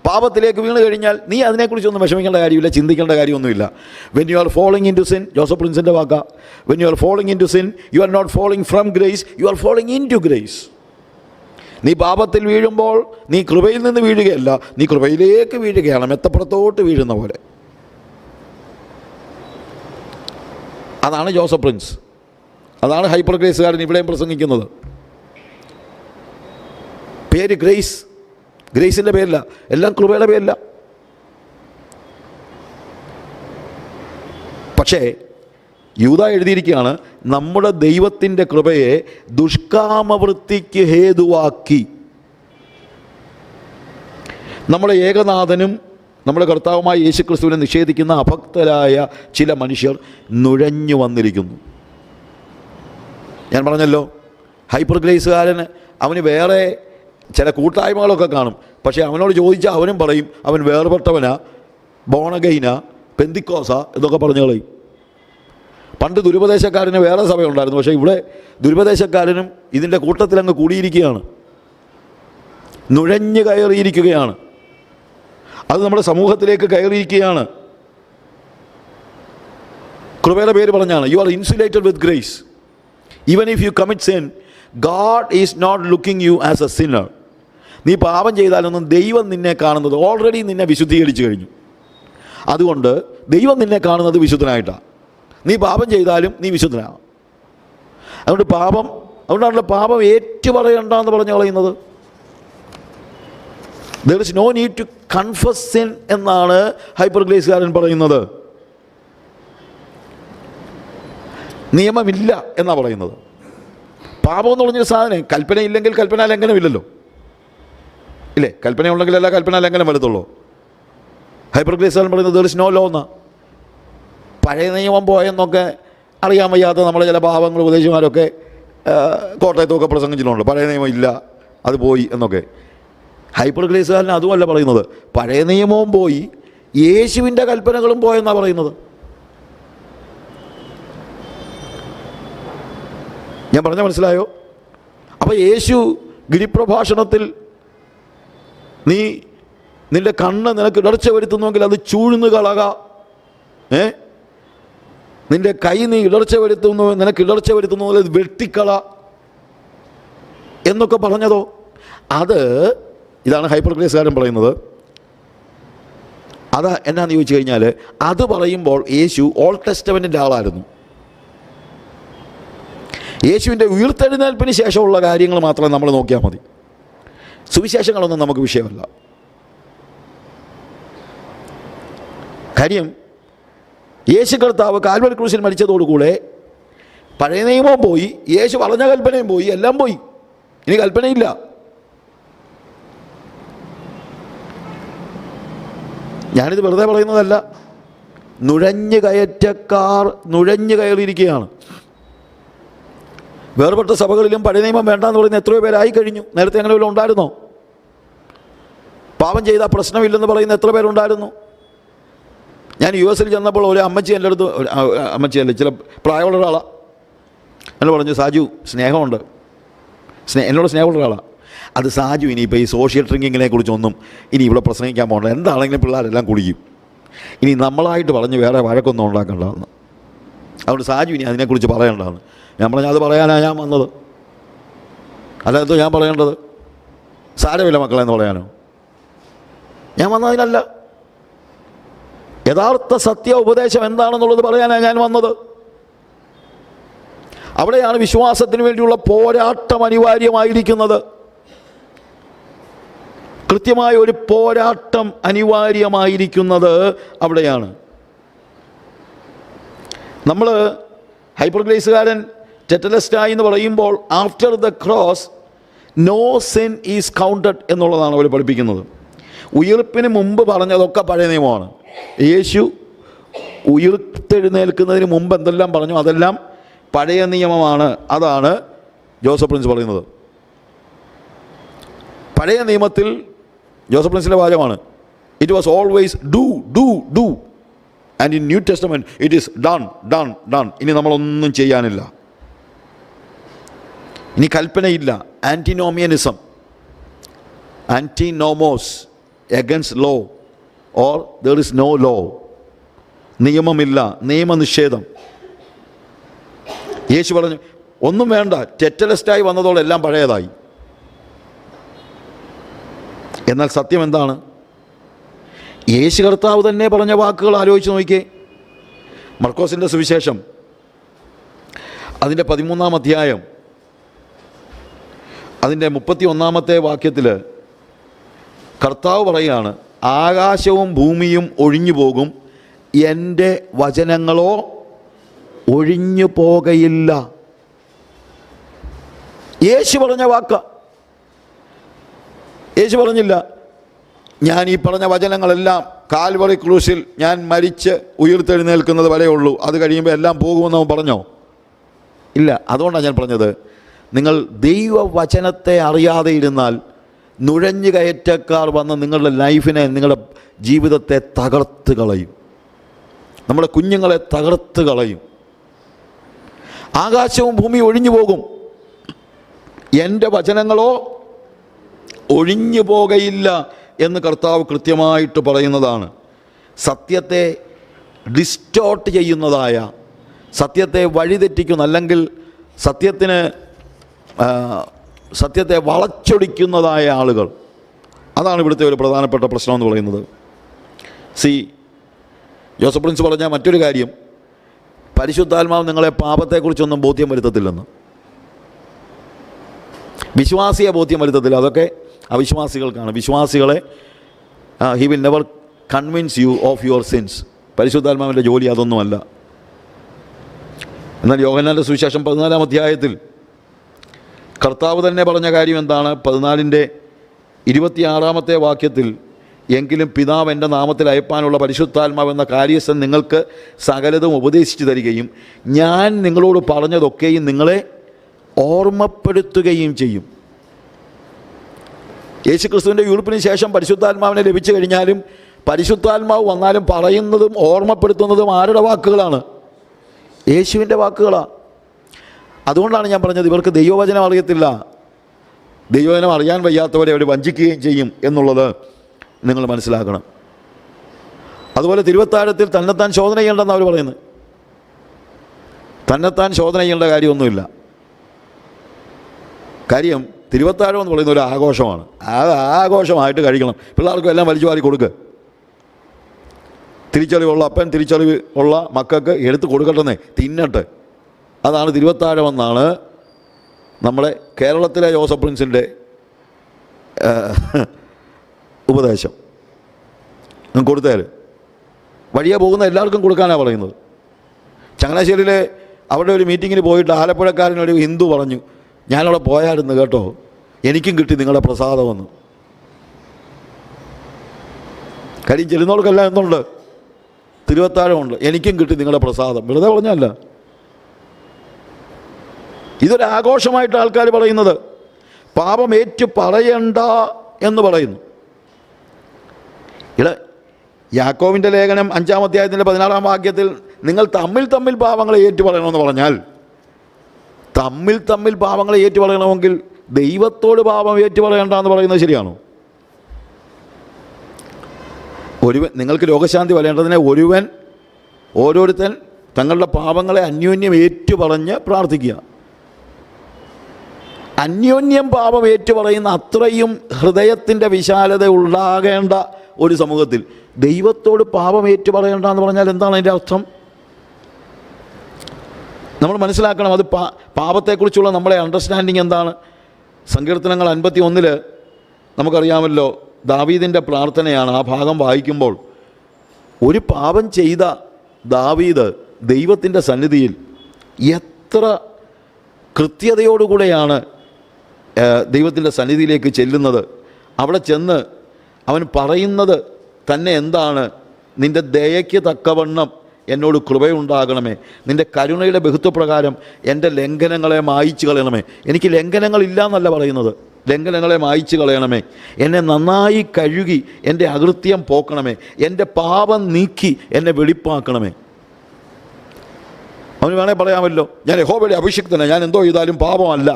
പാപത്തിലേക്ക് വീണ് കഴിഞ്ഞാൽ നീ അതിനെക്കുറിച്ചൊന്നും വിഷമിക്കേണ്ട കാര്യമില്ല, ചിന്തിക്കേണ്ട കാര്യമൊന്നുമില്ല. When you are falling into sin, Joseph പ്രിൻസിൻ്റെ വാക്ക, when you are falling into sin you are not falling from grace, you are falling into grace. നീ പാപത്തിൽ വീഴുമ്പോൾ നീ കൃപയിൽ നിന്ന് വീഴുകയല്ല, നീ കൃപയിലേക്ക് വീഴുകയാണ്, മെത്തപ്പുറത്തോട്ട് വീഴുന്ന പോലെ. അതാണ് ജോസഫ് പ്രിൻസ്, അതാണ് ഹൈപ്പർ ഗ്രേസുകാരൻ ഇവിടെയും പ്രസംഗിക്കുന്നത്. പേര് ഗ്രേസ്, ഗ്രേസിൻ്റെ പേരില്ല, എല്ലാം കൃപയുടെ പേരില്ല. പക്ഷേ യൂദാ എഴുതിയിരിക്കുകയാണ്, നമ്മുടെ ദൈവത്തിൻ്റെ കൃപയെ ദുഷ്കാമവൃത്തിക്ക് ഹേതുവാക്കി നമ്മുടെ ഏകനാഥനും നമ്മുടെ കർത്താവുമായ യേശുക്രിസ്തുവിനെ നിഷേധിക്കുന്ന അഭക്തരായ ചില മനുഷ്യർ നുഴഞ്ഞു വന്നിരിക്കുന്നു. ഞാൻ പറഞ്ഞല്ലോ, ഹൈപ്പർ ഗ്രേസുകാരന് അവന് വേറെ ചില കൂട്ടായ്മകളൊക്കെ കാണും. പക്ഷേ അവനോട് ചോദിച്ചാൽ അവനും പറയും അവൻ വേർപെട്ടവനാ, ബോണഗൈനാ, പെന്തിക്കോസാ എന്നൊക്കെ പറഞ്ഞു കളയും. പണ്ട് ദുരുപദേശക്കാരന് വേറെ സഭയുണ്ടായിരുന്നു, പക്ഷേ ഇവിടെ ദുരുപദേശക്കാരനും ഇതിൻ്റെ കൂട്ടത്തിലങ്ങ് കൂടിയിരിക്കുകയാണ്, നുഴഞ്ഞു കയറിയിരിക്കുകയാണ്. അത് നമ്മുടെ സമൂഹത്തിലേക്ക് കയറിയിരിക്കുകയാണ്. കൃപയുടെ പേര് പറഞ്ഞാണ്. You are insulated with grace. Even if you commit sin, God is not looking you as a sinner. നീ പാപം ചെയ്താലൊന്നും ദൈവം നിന്നെ കാണുന്നത് ഓൾറെഡി നിന്നെ വിശുദ്ധീകരിച്ചു കഴിഞ്ഞു. അതുകൊണ്ട് ദൈവം നിന്നെ കാണുന്നത് വിശുദ്ധനായിട്ടാണ്. നീ പാപം ചെയ്താലും നീ വിശുദ്ധനാണ്. അതുകൊണ്ടാണല്ലോ പാപം ഏറ്റുപറയണ്ടെന്ന് പറഞ്ഞു കളയുന്നത്. There is no need to confess sin എന്നാണ് ഹൈപ്പർ ഗ്രേസുകാരൻ പറയുന്നത്. നിയമമില്ല എന്നാണ് പറയുന്നത്. പാപം എന്ന് പറഞ്ഞൊരു സാധനം കൽപ്പനയില്ലെങ്കിൽ കൽപ്പന ലംഘനമില്ലല്ലോ, ഇല്ലേ? കൽപ്പന ഉണ്ടെങ്കിലല്ല കൽപ്പന ലംഘനം വലുതുള്ളൂ. ഹൈപ്പർ ഗ്രേസുകാരൻ പറയുന്നത് there is no law എന്നാ. പഴയ നിയമം പോയെന്നൊക്കെ അറിയാൻ വയ്യാത്ത നമ്മളെ ചില പാവങ്ങൾ ഉപദേശിമാരൊക്കെ കോട്ടയത്തൊക്കെ പ്രസംഗിച്ചിട്ടുണ്ട്. പഴയ നിയമം ഇല്ല, അത് പോയി എന്നൊക്കെ. ഹൈപ്പർ ഗ്രേസുകാരൻ അതുമല്ല പറയുന്നത്. പഴയ നിയമവും പോയി, യേശുവിൻ്റെ കൽപ്പനകളും പോയെന്നാണ് പറയുന്നത്. ഞാൻ പറഞ്ഞ മനസ്സിലായോ? അപ്പോൾ യേശു ഗിരിപ്രഭാഷണത്തിൽ നിൻ്റെ കണ്ണ് നിനക്ക് ഇടർച്ച വരുത്തുന്നുവെങ്കിൽ അത് ചൂഴ്ന്നു കളക, നിൻ്റെ കൈ നീ നിനക്ക് ഇടർച്ച വരുത്തുന്നു അത് വെട്ടിക്കള എന്നൊക്കെ പറഞ്ഞതോ? ഇതാണ് ഹൈപ്പർ ഗ്രേസുകാരൻ പറയുന്നത്. അത് എന്നാന്ന് ചോദിച്ചു കഴിഞ്ഞാൽ, അത് പറയുമ്പോൾ യേശു ഓൾഡ് ടെസ്റ്റമെൻറ്റിൻ്റെ ആളായിരുന്നു. യേശുവിൻ്റെ ഉയിർത്തെഴുന്നേൽപ്പിന് ശേഷമുള്ള കാര്യങ്ങൾ മാത്രമേ നമ്മൾ നോക്കിയാൽ മതി. സുവിശേഷങ്ങളൊന്നും നമുക്ക് വിഷയമല്ല. കാര്യം യേശു കർത്താവ് കാൽവരി ക്രൂശിൽ മരിച്ചതോടുകൂടെ പഴയ നിയമവും പോയി, യേശു പറഞ്ഞ കൽപ്പനയും പോയി, എല്ലാം പോയി. ഇനി കൽപ്പനയില്ല. ഞാനിത് വെറുതെ പറയുന്നതല്ല. നുഴഞ്ഞു കയറ്റക്കാർ നുഴഞ്ഞു കയറിയിരിക്കുകയാണ്. വേർപെട്ട സഭകളിലും പഴയ നിയമം വേണ്ടാന്ന് പറയുന്ന എത്രയോ പേരായി കഴിഞ്ഞു. നേരത്തെ അങ്ങനെ വല്ലതും ഉണ്ടായിരുന്നോ? പാപം ചെയ്താൽ പ്രശ്നമില്ലെന്ന് പറയുന്ന എത്ര പേരുണ്ടായിരുന്നു? ഞാൻ US ചെന്നപ്പോൾ ഒരു അമ്മച്ചി എൻ്റെ അടുത്ത്, അമ്മച്ചിയല്ല, ചില പ്രായമുള്ള ഒരാളാണ്, എന്നോട് പറഞ്ഞു, സാജു സ്നേഹമുണ്ട്, എന്നോട് സ്നേഹമുള്ള ഒരാളാണ്. അത് സാജു ഇനിയിപ്പോൾ ഈ സോഷ്യൽ ഡ്രിങ്കിങ്ങിനെ കുറിച്ചൊന്നും ഇനി ഇവിടെ പ്രസംഗിക്കാൻ പോകണ്ട, എന്താണെങ്കിലും പിള്ളേരെല്ലാം കുടിക്കും, ഇനി നമ്മളായിട്ട് പറഞ്ഞ് വേറെ വഴക്കൊന്നും ഉണ്ടാക്കേണ്ടതെന്ന്. അതുകൊണ്ട് സാജു ഇനി അതിനെക്കുറിച്ച് പറയേണ്ടതാണ്. ഞാൻ പറഞ്ഞു, അത് പറയാനാണ് ഞാൻ വന്നത്, അല്ലാതെ ഞാൻ പറയേണ്ടത് സാരമില്ല മക്കളെ എന്ന് പറയാനോ? ഞാൻ വന്നതിനല്ല. യഥാർത്ഥ സത്യ ഉപദേശം എന്താണെന്നുള്ളത് പറയാനാണ് ഞാൻ വന്നത്. അവിടെയാണ് വിശ്വാസത്തിന് വേണ്ടിയുള്ള പോരാട്ടം അനിവാര്യമായിരിക്കുന്നത്. കൃത്യമായ ഒരു പോരാട്ടം അനിവാര്യമായിരിക്കുന്നത് അവിടെയാണ്. നമ്മൾ ഹൈപ്പർ ഗ്രേസുകാരൻ ടെറ്റലസ്റ്റായി എന്ന് പറയുമ്പോൾ after the cross no sin is counted എന്നുള്ളതാണ് അവർ പഠിപ്പിക്കുന്നത്. ഉയിർപ്പിന് മുമ്പ് പറഞ്ഞതൊക്കെ പഴയ നിയമമാണ്. യേശു ഉയിർത്തെഴുന്നേൽക്കുന്നതിന് മുമ്പ് എന്തെല്ലാം പറഞ്ഞു അതെല്ലാം പഴയ നിയമമാണ്. അതാണ് ജോസഫ് പ്രിൻസ് പറയുന്നത്. പഴയ നിയമത്തിൽ ജോസഫ് പ്രിൻസിൻ്റെ വാചകമാണ്, it was always do do do and in new testament it is done done done. ഇനി നമ്മളൊന്നും ചെയ്യാനില്ല, ഇനി കൽപ്പനയില്ല. Antinomianism, antinomos against law or there is no law. നിയമമില്ല, നിയമനിഷേധം. യേശു പറഞ്ഞു ഒന്നും വേണ്ട, ടെറ്റലിസ്റ്റായി വന്നതോടെ എല്ലാം പഴയതായി. എന്നാൽ സത്യം എന്താണ്? യേശു കർത്താവ് തന്നെ പറഞ്ഞ വാക്കുകൾ ആലോചിച്ച് നോക്കിയേ. മർക്കോസിൻ്റെ സുവിശേഷം അതിൻ്റെ 13-ാം അധ്യായം അതിൻ്റെ 31-ാമത്തെ വാക്യത്തിൽ കർത്താവ് പറയുകയാണ്, ആകാശവും ഭൂമിയും ഒഴിഞ്ഞു പോകും, എൻ്റെ വചനങ്ങളോ ഒഴിഞ്ഞു പോകയില്ല. യേശു പറഞ്ഞ വാക്ക. യേശു പറഞ്ഞില്ല ഞാൻ ഈ പറഞ്ഞ വചനങ്ങളെല്ലാം കാൽവറി ക്രൂശിൽ ഞാൻ മരിച്ച് ഉയർത്തെഴുന്നേൽക്കുന്നത് വരെയുള്ളൂ, അത് കഴിയുമ്പോൾ എല്ലാം പോകുമെന്ന് അവൻ പറഞ്ഞോ? ഇല്ല. അതുകൊണ്ടാണ് ഞാൻ പറഞ്ഞത്, നിങ്ങൾ ദൈവവചനത്തെ അറിയാതെ ഇരുന്നാൽ നുഴഞ്ഞു കയറ്റക്കാർ വന്ന് നിങ്ങളുടെ ലൈഫിനെ, നിങ്ങളുടെ ജീവിതത്തെ തകർത്ത് കളയും, നമ്മുടെ കുഞ്ഞുങ്ങളെ തകർത്ത് കളയും. ആകാശവും ഭൂമി ഒഴിഞ്ഞു പോകും, എൻ്റെ വചനങ്ങളോ ഒഴിഞ്ഞു പോകയില്ല എന്ന് കർത്താവ് കൃത്യമായിട്ട് പറയുന്നതാണ്. സത്യത്തെ ഡിസ്റ്റോർട്ട് ചെയ്യുന്നതായ, സത്യത്തെ വഴിതെറ്റിക്കുന്ന, അല്ലെങ്കിൽ സത്യത്തെ വളച്ചൊടിക്കുന്നതായ ആളുകൾ, അതാണ് ഇവിടുത്തെ ഒരു പ്രധാനപ്പെട്ട പ്രശ്നം എന്ന് പറയുന്നത്. ജോസഫ് പ്രിൻസ് പറഞ്ഞ മറ്റൊരു കാര്യം, പരിശുദ്ധാത്മാവ് നിങ്ങളെ പാപത്തെക്കുറിച്ചൊന്നും ബോധ്യം വരുത്തത്തില്ലെന്ന്. വിശ്വാസിയെ ബോധ്യം വരുത്തത്തില്ല, അതൊക്കെ അവിശ്വാസികൾക്കാണ്. വിശ്വാസികളെ he will never convince U of your since. പരിശുദ്ധാത്മാവിൻ്റെ ജോലി അതൊന്നുമല്ല. എന്നാൽ യോഹന്നാൻ്റെ സുവിശേഷം 14-ാം അധ്യായത്തിൽ കർത്താവ് തന്നെ പറഞ്ഞ കാര്യം എന്താണ്? 14-ന്റെ 26-ാമത്തെ വാക്യത്തിൽ, എങ്കിലും പിതാവ് എൻ്റെ നാമത്തിൽ അയപ്പാനുള്ള പരിശുദ്ധാത്മാവെന്ന കാര്യസ്ഥൻ നിങ്ങൾക്ക് സകലതും ഉപദേശിച്ചു തരികയും ഞാൻ നിങ്ങളോട് പറഞ്ഞതൊക്കെയും നിങ്ങളെ ഓർമ്മപ്പെടുത്തുകയും ചെയ്യും. യേശുക്രിസ്തുവിൻ്റെ ഉയിർപ്പിന് ശേഷം പരിശുദ്ധാത്മാവിനെ ലഭിച്ചു കഴിഞ്ഞാലും പരിശുദ്ധാത്മാവ് വന്നാലും പറയുന്നതും ഓർമ്മപ്പെടുത്തുന്നതും ആരുടെ വാക്കുകളാണ്? യേശുവിൻ്റെ വാക്കുകളാണ്. അതുകൊണ്ടാണ് ഞാൻ പറഞ്ഞത്, ഇവർക്ക് ദൈവവചനം അറിയത്തില്ല. ദൈവവചനം അറിയാൻ വയ്യാത്തവരെ അവർ വഞ്ചിക്കുകയും ചെയ്യും എന്നുള്ളത് നിങ്ങൾ മനസ്സിലാക്കണം. അതുപോലെ തിരുവത്താഴത്തിൽ തന്നെത്താൻ ശോധന ചെയ്യേണ്ടെന്ന് അവർ പറയുന്നത്. തന്നെത്താൻ ശോധന ചെയ്യേണ്ട കാര്യമൊന്നുമില്ല. കാര്യം തിരുവത്താഴം എന്ന് പറയുന്ന ഒരു ആഘോഷമാണ്. ആ ആഘോഷമായിട്ട് കഴിക്കണം. പിള്ളേർക്കും എല്ലാം വലിച്ചു വാരി കൊടുക്കുക. തിരിച്ചറിവുള്ള അപ്പൻ തിരിച്ചറിവ് ഉള്ള മക്കൾക്ക് എടുത്ത് കൊടുക്കട്ടെന്നേ, തിന്നട്ടെ. അതാണ് തിരുവത്താഴമെന്നാണ് നമ്മുടെ കേരളത്തിലെ ജോസഫ് പ്രിൻസിൻ്റെ ഉപദേശം. കൊടുത്താൽ വഴിയെ പോകുന്ന എല്ലാവർക്കും കൊടുക്കാനാണ് പറയുന്നത്. ചങ്ങനാശ്ശേരിയിലെ അവിടെ ഒരു മീറ്റിങ്ങിന് പോയിട്ട് ആലപ്പുഴക്കാരനൊരു ഹിന്ദു പറഞ്ഞു, ഞാനവിടെ പോയായിരുന്നു കേട്ടോ, എനിക്കും കിട്ടി നിങ്ങളുടെ പ്രസാദമെന്ന്. കാര്യം ചെല്ലുന്നവർക്കെല്ലാം എന്തുണ്ട്? തിരുവത്താഴമുണ്ട്. എനിക്കും കിട്ടി നിങ്ങളുടെ പ്രസാദം. വെറുതെ പറഞ്ഞല്ല, ഇതൊരാഘോഷമായിട്ട് ആൾക്കാർ പറയുന്നത്. പാപം ഏറ്റു പറയണ്ട എന്ന് പറയുന്നു. യാക്കോവിൻ്റെ ലേഖനം 5-ാം അധ്യായത്തിൻ്റെ 16-ാം വാക്യത്തിൽ നിങ്ങൾ തമ്മിൽ പാപങ്ങളെ ഏറ്റു പറയണമെന്ന് പറഞ്ഞാൽ, തമ്മിൽ പാപങ്ങളെ ഏറ്റു പറയണമെങ്കിൽ ദൈവത്തോട് പാപം ഏറ്റു പറയണ്ടെന്ന് പറയുന്നത് ശരിയാണോ? നിങ്ങൾക്ക് രോഗശാന്തി വരേണ്ടതിനെ ഓരോരുത്തൻ തങ്ങളുടെ പാപങ്ങളെ അന്യോന്യം ഏറ്റുപറഞ്ഞ് പ്രാർത്ഥിക്കുക. അന്യോന്യം പാപം ഏറ്റുപറയുന്ന അത്രയും ഹൃദയത്തിൻ്റെ വിശാലത ഉണ്ടാകേണ്ട ഒരു സമൂഹത്തിൽ ദൈവത്തോട് പാപം ഏറ്റുപറയേണ്ടെന്ന് പറഞ്ഞാൽ എന്താണ് അതിൻ്റെ അർത്ഥം? നമ്മൾ മനസ്സിലാക്കണം. അത് പാപത്തെക്കുറിച്ചുള്ള നമ്മുടെ അണ്ടർസ്റ്റാൻഡിങ് എന്താണ്? സങ്കീർത്തനങ്ങൾ 51 നമുക്കറിയാമല്ലോ, ദാവീദിൻ്റെ പ്രാർത്ഥനയാണ്. ആ ഭാഗം വായിക്കുമ്പോൾ ഒരു പാപം ചെയ്ത ദാവീദ് ദൈവത്തിൻ്റെ സന്നിധിയിൽ എത്ര കൃത്യതയോടുകൂടെയാണ് ദൈവത്തിൻ്റെ സന്നിധിയിലേക്ക് ചെല്ലുന്നത്. അവിടെ ചെന്ന് അവൻ പറയുന്നത് തന്നെ എന്താണ്? നിൻ്റെ ദയയ്ക്ക് തക്കവണ്ണം എന്നോട് കൃപയുണ്ടാകണമേ, നിൻ്റെ കരുണയുടെ ബഹുത്വപ്രകാരം എൻ്റെ ലംഘനങ്ങളെ മായിച്ചു കളയണമേ. എനിക്ക് ലംഘനങ്ങളില്ല എന്നല്ല പറയുന്നത്, ലംഘനങ്ങളെ മായിച്ചു കളയണമേ. എന്നെ നന്നായി കഴുകി എൻ്റെ അകൃത്യം പോക്കണമേ, എൻ്റെ പാപം നീക്കി എന്നെ വെളിപ്പാക്കണമേ. അവന് വേണേൽ പറയാമല്ലോ, ഞാൻ യഹോവയുടെ അഭിഷിക്തനാണ്, ഞാൻ എന്തോ ചെയ്താലും പാപമല്ല.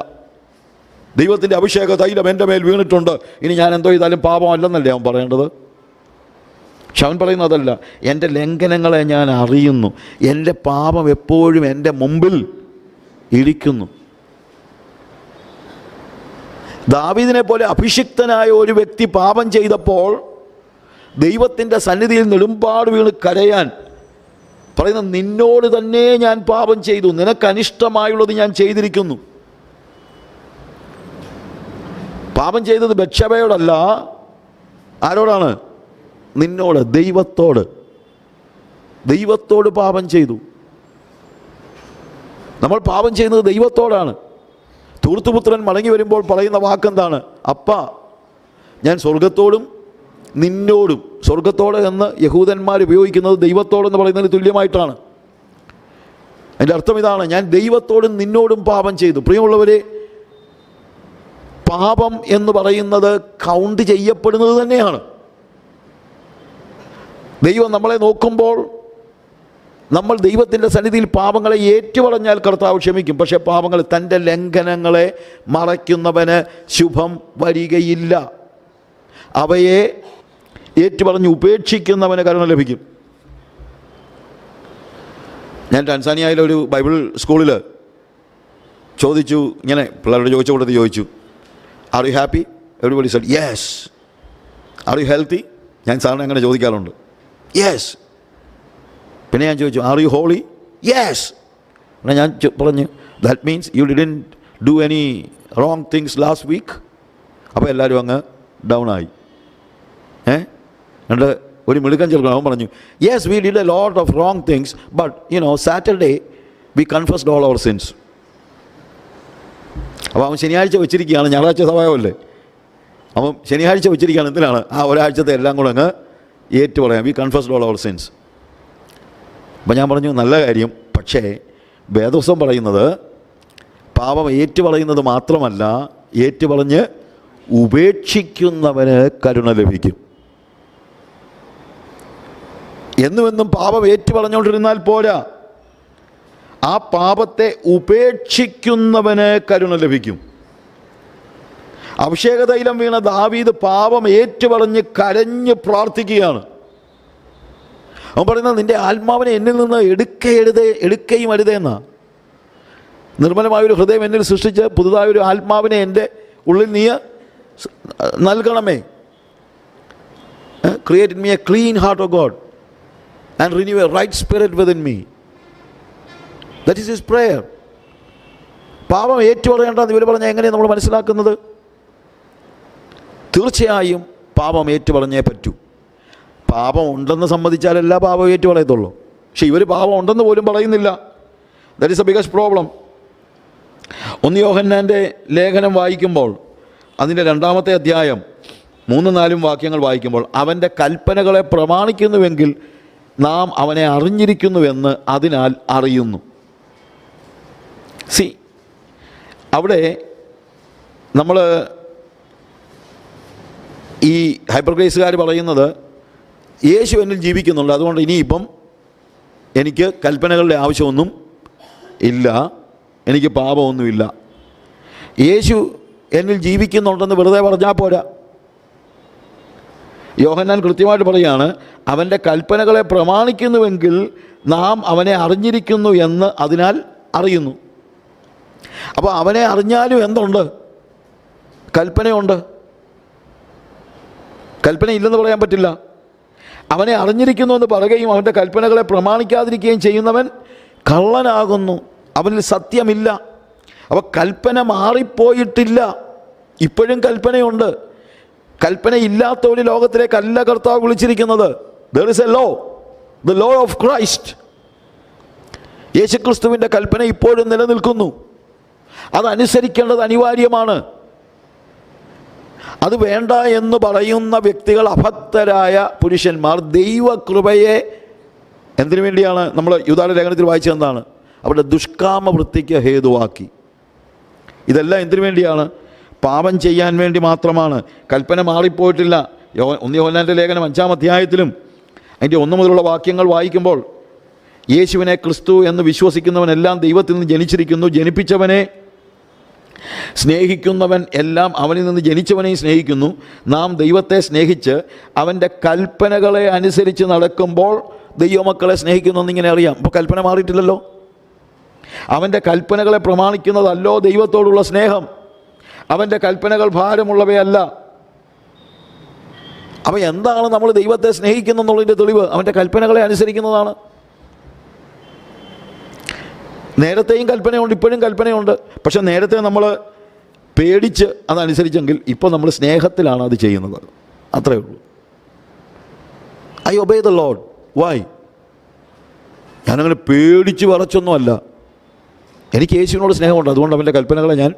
ദൈവത്തിൻ്റെ അഭിഷേക തൈലം എൻ്റെ മേൽ വീണിട്ടുണ്ട്, ഇനി ഞാൻ എന്തോ ചെയ്താലും പാപമല്ലെന്നല്ലേ അവൻ പറയേണ്ടത്? പക്ഷെ അവൻ പറയുന്നത് അതല്ല. എൻ്റെ ലംഘനങ്ങളെ ഞാൻ അറിയുന്നു, എൻ്റെ പാപം എപ്പോഴും എൻ്റെ മുമ്പിൽ ഇരിക്കുന്നു. ദാവീദിനെ പോലെ അഭിഷിക്തനായ ഒരു വ്യക്തി പാപം ചെയ്തപ്പോൾ ദൈവത്തിൻ്റെ സന്നിധിയിൽ നെടുമ്പാട് വീണ് കരയാൻ പറയുന്ന, നിന്നോട് തന്നെ ഞാൻ പാപം ചെയ്തു, നിനക്ക് അനിഷ്ടമായുള്ളത് ഞാൻ ചെയ്തിരിക്കുന്നു. പാപം ചെയ്തത് ബത്ശബയോടല്ല, ആരോടാണ്? നിന്നോട്, ദൈവത്തോട് പാപം ചെയ്തു. നമ്മൾ പാപം ചെയ്യുന്നത് ദൈവത്തോടാണ്. ധൂർത്തുപുത്രൻ മടങ്ങി വരുമ്പോൾ പറയുന്ന വാക്കെന്താണ്? അപ്പാ, ഞാൻ സ്വർഗത്തോടും നിന്നോടും. സ്വർഗത്തോട് എന്ന് യഹൂദന്മാർ ഉപയോഗിക്കുന്നത് ദൈവത്തോടെന്ന് പറയുന്നതിന് തുല്യമായിട്ടാണ്. അതിൻ്റെ അർത്ഥം ഇതാണ്, ഞാൻ ദൈവത്തോടും നിന്നോടും പാപം ചെയ്തു. പ്രിയമുള്ളവരെ, പാപം എന്ന് പറയുന്നത് കൗണ്ട് ചെയ്യപ്പെടുന്നത് തന്നെയാണ്. ദൈവം നമ്മളെ നോക്കുമ്പോൾ നമ്മൾ ദൈവത്തിൻ്റെ സന്നിധിയിൽ പാപങ്ങളെ ഏറ്റുപറഞ്ഞാൽ കർത്താവ് ക്ഷമിക്കും. പക്ഷേ പാപങ്ങൾ, തൻ്റെ ലംഘനങ്ങളെ മറയ്ക്കുന്നവന് ശുഭം വരികയില്ല. അവയെ ഏറ്റുപറഞ്ഞ് ഉപേക്ഷിക്കുന്നവന് കരുണ ലഭിക്കും. ഞാൻ ടാൻസാനിയയിലെ ഒരു ബൈബിൾ സ്കൂളിൽ ചോദിച്ചു, ഇങ്ങനെ പിള്ളേരോട് ചോദിച്ച കൂട്ടത്തിൽ ചോദിച്ചു, are you happy? Everybody Z yes. Are you healthy? ഞാൻ സാറിന് അങ്ങനെ ചോദിക്കാറുണ്ട്. യെസ്. പിന്നെ ഞാൻ ചോദിച്ചു, ആർ യു ഹോളി? യെസ്. എന്നാൽ ഞാൻ പറഞ്ഞു, that means you didn't do any wrong things last week. അപ്പോൾ എല്ലാവരും അങ്ങ് ഡൗൺ ആയി. എന്നിട്ട് ഒരു മിടുക്കൻ ചെറുപ്പം അവൻ പറഞ്ഞു, yes, we did a lot of wrong things, but Saturday we confessed all our sins. അപ്പോൾ അവൻ ശനിയാഴ്ച വെച്ചിരിക്കുകയാണ്, ഞായറാഴ്ച സഭായമല്ലേ, അവൻ ശനിയാഴ്ച വെച്ചിരിക്കുകയാണ്. എന്തിനാണ്? ആ ഒരാഴ്ചത്തെ എല്ലാം കൂടെ അങ്ങ് ഏറ്റു പറയാം, V confessed all our sins. അപ്പോൾ ഞാൻ പറഞ്ഞു, നല്ല കാര്യം. പക്ഷേ വേദപുസ്തകം പറയുന്നത് പാപം ഏറ്റുപറയുന്നത് മാത്രമല്ല, ഏറ്റുപറഞ്ഞ് ഉപേക്ഷിക്കുന്നവന് കരുണ ലഭിക്കും. എന്നുമെന്നും പാപം ഏറ്റുപറഞ്ഞുകൊണ്ടിരുന്നാൽ പോരാ, ആ പാപത്തെ ഉപേക്ഷിക്കുന്നവന് കരുണ ലഭിക്കും. അഭിഷേകതൈലം വീണ ദാവീദ് പാപം ഏറ്റുപറഞ്ഞ് കരഞ്ഞ് പ്രാർത്ഥിക്കുകയാണ്. അവൻ പറയുന്നത്, നിൻ്റെ ആത്മാവിനെ എന്നിൽ നിന്ന് എടുക്കുകയും അരുതേന്നാ. നിർമ്മലമായൊരു ഹൃദയം എന്നിൽ സൃഷ്ടിച്ച് പുതുതായൊരു ആത്മാവിനെ എൻ്റെ ഉള്ളിൽ നീ നൽകണമേ. Create in me a clean heart O God and renew a right spirit within me. That is his prayer. പാപം ഏറ്റുപറയേണ്ടെന്ന് ഇവർ പറഞ്ഞാൽ എങ്ങനെയാണ് നമ്മൾ മനസ്സിലാക്കുന്നത്? തീർച്ചയായും പാപം ഏറ്റുപറഞ്ഞേ പറ്റൂ. പാപം ഉണ്ടെന്ന് സമ്മതിച്ചാലല്ല പാപം ഏറ്റുപറയത്തുള്ളൂ. പക്ഷെ ഇവർ പാപം ഉണ്ടെന്ന് പോലും പറയുന്നില്ല. That is A biggest problem. 1 യോഹന്നാൻ്റെ ലേഖനം വായിക്കുമ്പോൾ അതിൻ്റെ 2-ാമത്തെ അധ്യായം 3-4 വാക്യങ്ങൾ വായിക്കുമ്പോൾ, അവൻ്റെ കൽപ്പനകളെ പ്രമാണിക്കുന്നുവെങ്കിൽ നാം അവനെ അറിഞ്ഞിരിക്കുന്നുവെന്ന് അതിനാൽ അറിയുന്നു. അവിടെ നമ്മൾ ഈ ഹൈപ്പർ ഗ്രേസുകാർ പറയുന്നത്, യേശു എന്നിൽ ജീവിക്കുന്നുണ്ട്, അതുകൊണ്ട് ഇനിയിപ്പം എനിക്ക് കൽപ്പനകളുടെ ആവശ്യമൊന്നും ഇല്ല, എനിക്ക് പാപമൊന്നുമില്ല. യേശു എന്നിൽ ജീവിക്കുന്നുണ്ടെന്ന് വെറുതെ പറഞ്ഞാൽ പോരാ. യോഹന്നാൻ കൃത്യമായിട്ട് പറയുകയാണ്, അവൻ്റെ കൽപ്പനകളെ പ്രമാണിക്കുന്നുവെങ്കിൽ നാം അവനെ അറിഞ്ഞിരിക്കുന്നു എന്ന് അതിനാൽ അറിയുന്നു. അപ്പോൾ അവനെ അറിഞ്ഞാലും എന്തുണ്ട്? കൽപ്പനയുണ്ട്. കൽപ്പനയില്ലെന്ന് പറയാൻ പറ്റില്ല. അവനെ അറിഞ്ഞിരിക്കുന്നു എന്ന് പറയുകയും അവൻ്റെ കൽപ്പനകളെ പ്രമാണിക്കാതിരിക്കുകയും ചെയ്യുന്നവൻ കള്ളനാകുന്നു, അവനിൽ സത്യമില്ല. അപ്പോൾ കൽപ്പന മാറിപ്പോയിട്ടില്ല, ഇപ്പോഴും കൽപ്പനയുണ്ട്. കൽപ്പനയില്ലാത്ത ഒരു ലോകത്തിലേക്കല്ല കർത്താവ് വിളിച്ചിരിക്കുന്നത്. There is a law, the law of Christ. യേശുക്രിസ്തുവിൻ്റെ കൽപ്പന ഇപ്പോഴും നിലനിൽക്കുന്നു. അതനുസരിക്കേണ്ടത് അനിവാര്യമാണ്. അത് വേണ്ട എന്ന് പറയുന്ന വ്യക്തികൾ അഭക്തരായ പുരുഷന്മാർ ദൈവകൃപയെ എന്തിനു വേണ്ടിയാണ്? നമ്മൾ യൂദായുടെ ലേഖനത്തിൽ വായിച്ചതെന്താണ്? അവരുടെ ദുഷ്കാമ വൃത്തിക്ക് ഹേതുവാക്കി. ഇതെല്ലാം എന്തിനു വേണ്ടിയാണ്? പാപം ചെയ്യാൻ വേണ്ടി മാത്രമാണ്. കൽപ്പന മാറിപ്പോയിട്ടില്ല. 1 യോഹന്നാൻ്റെ ലേഖനം 5-ാം അധ്യായത്തിലും അതിൻ്റെ 1 മുതലുള്ള വാക്യങ്ങൾ വായിക്കുമ്പോൾ, യേശുവിനെ ക്രിസ്തു എന്ന് വിശ്വസിക്കുന്നവനെല്ലാം ദൈവത്തിൽ നിന്ന് ജനിച്ചിരിക്കുന്നു, ജനിപ്പിച്ചവനെ സ്നേഹിക്കുന്നവൻ എല്ലാം അവനിൽ നിന്ന് ജനിച്ചവനെയും സ്നേഹിക്കുന്നു. നാം ദൈവത്തെ സ്നേഹിച്ച് അവൻ്റെ കൽപ്പനകളെ അനുസരിച്ച് നടക്കുമ്പോൾ ദൈവമക്കളെ സ്നേഹിക്കുന്നു എന്നിങ്ങനെ അറിയാം. അപ്പോൾ കൽപ്പന മാറിയിട്ടില്ലല്ലോ. അവൻ്റെ കൽപ്പനകളെ പ്രമാണിക്കുന്നതല്ലോ ദൈവത്തോടുള്ള സ്നേഹം. അവൻ്റെ കൽപ്പനകൾ ഭാരമുള്ളവയല്ല. അപ്പോൾ എന്താണ് നമ്മൾ ദൈവത്തെ സ്നേഹിക്കുന്നെന്നുള്ളതിൻ്റെ തെളിവ്? അവൻ്റെ കൽപ്പനകളെ അനുസരിക്കുന്നതാണ്. നേരത്തെയും കൽപ്പനയുണ്ട്, ഇപ്പോഴും കൽപ്പനയുണ്ട്. പക്ഷെ നേരത്തെ നമ്മൾ പേടിച്ച് അതനുസരിച്ചെങ്കിൽ ഇപ്പോൾ നമ്മൾ സ്നേഹത്തിലാണ് അത് ചെയ്യുന്നത്. അത്രയേ ഉള്ളൂ. I obey the Lord. Why? ഞാനങ്ങനെ പേടിച്ച് വിറച്ചൊന്നുമല്ല. എനിക്ക് യേശുവിനോട് സ്നേഹമുണ്ട്, അതുകൊണ്ട് അവൻ്റെ കൽപ്പനകളെ ഞാൻ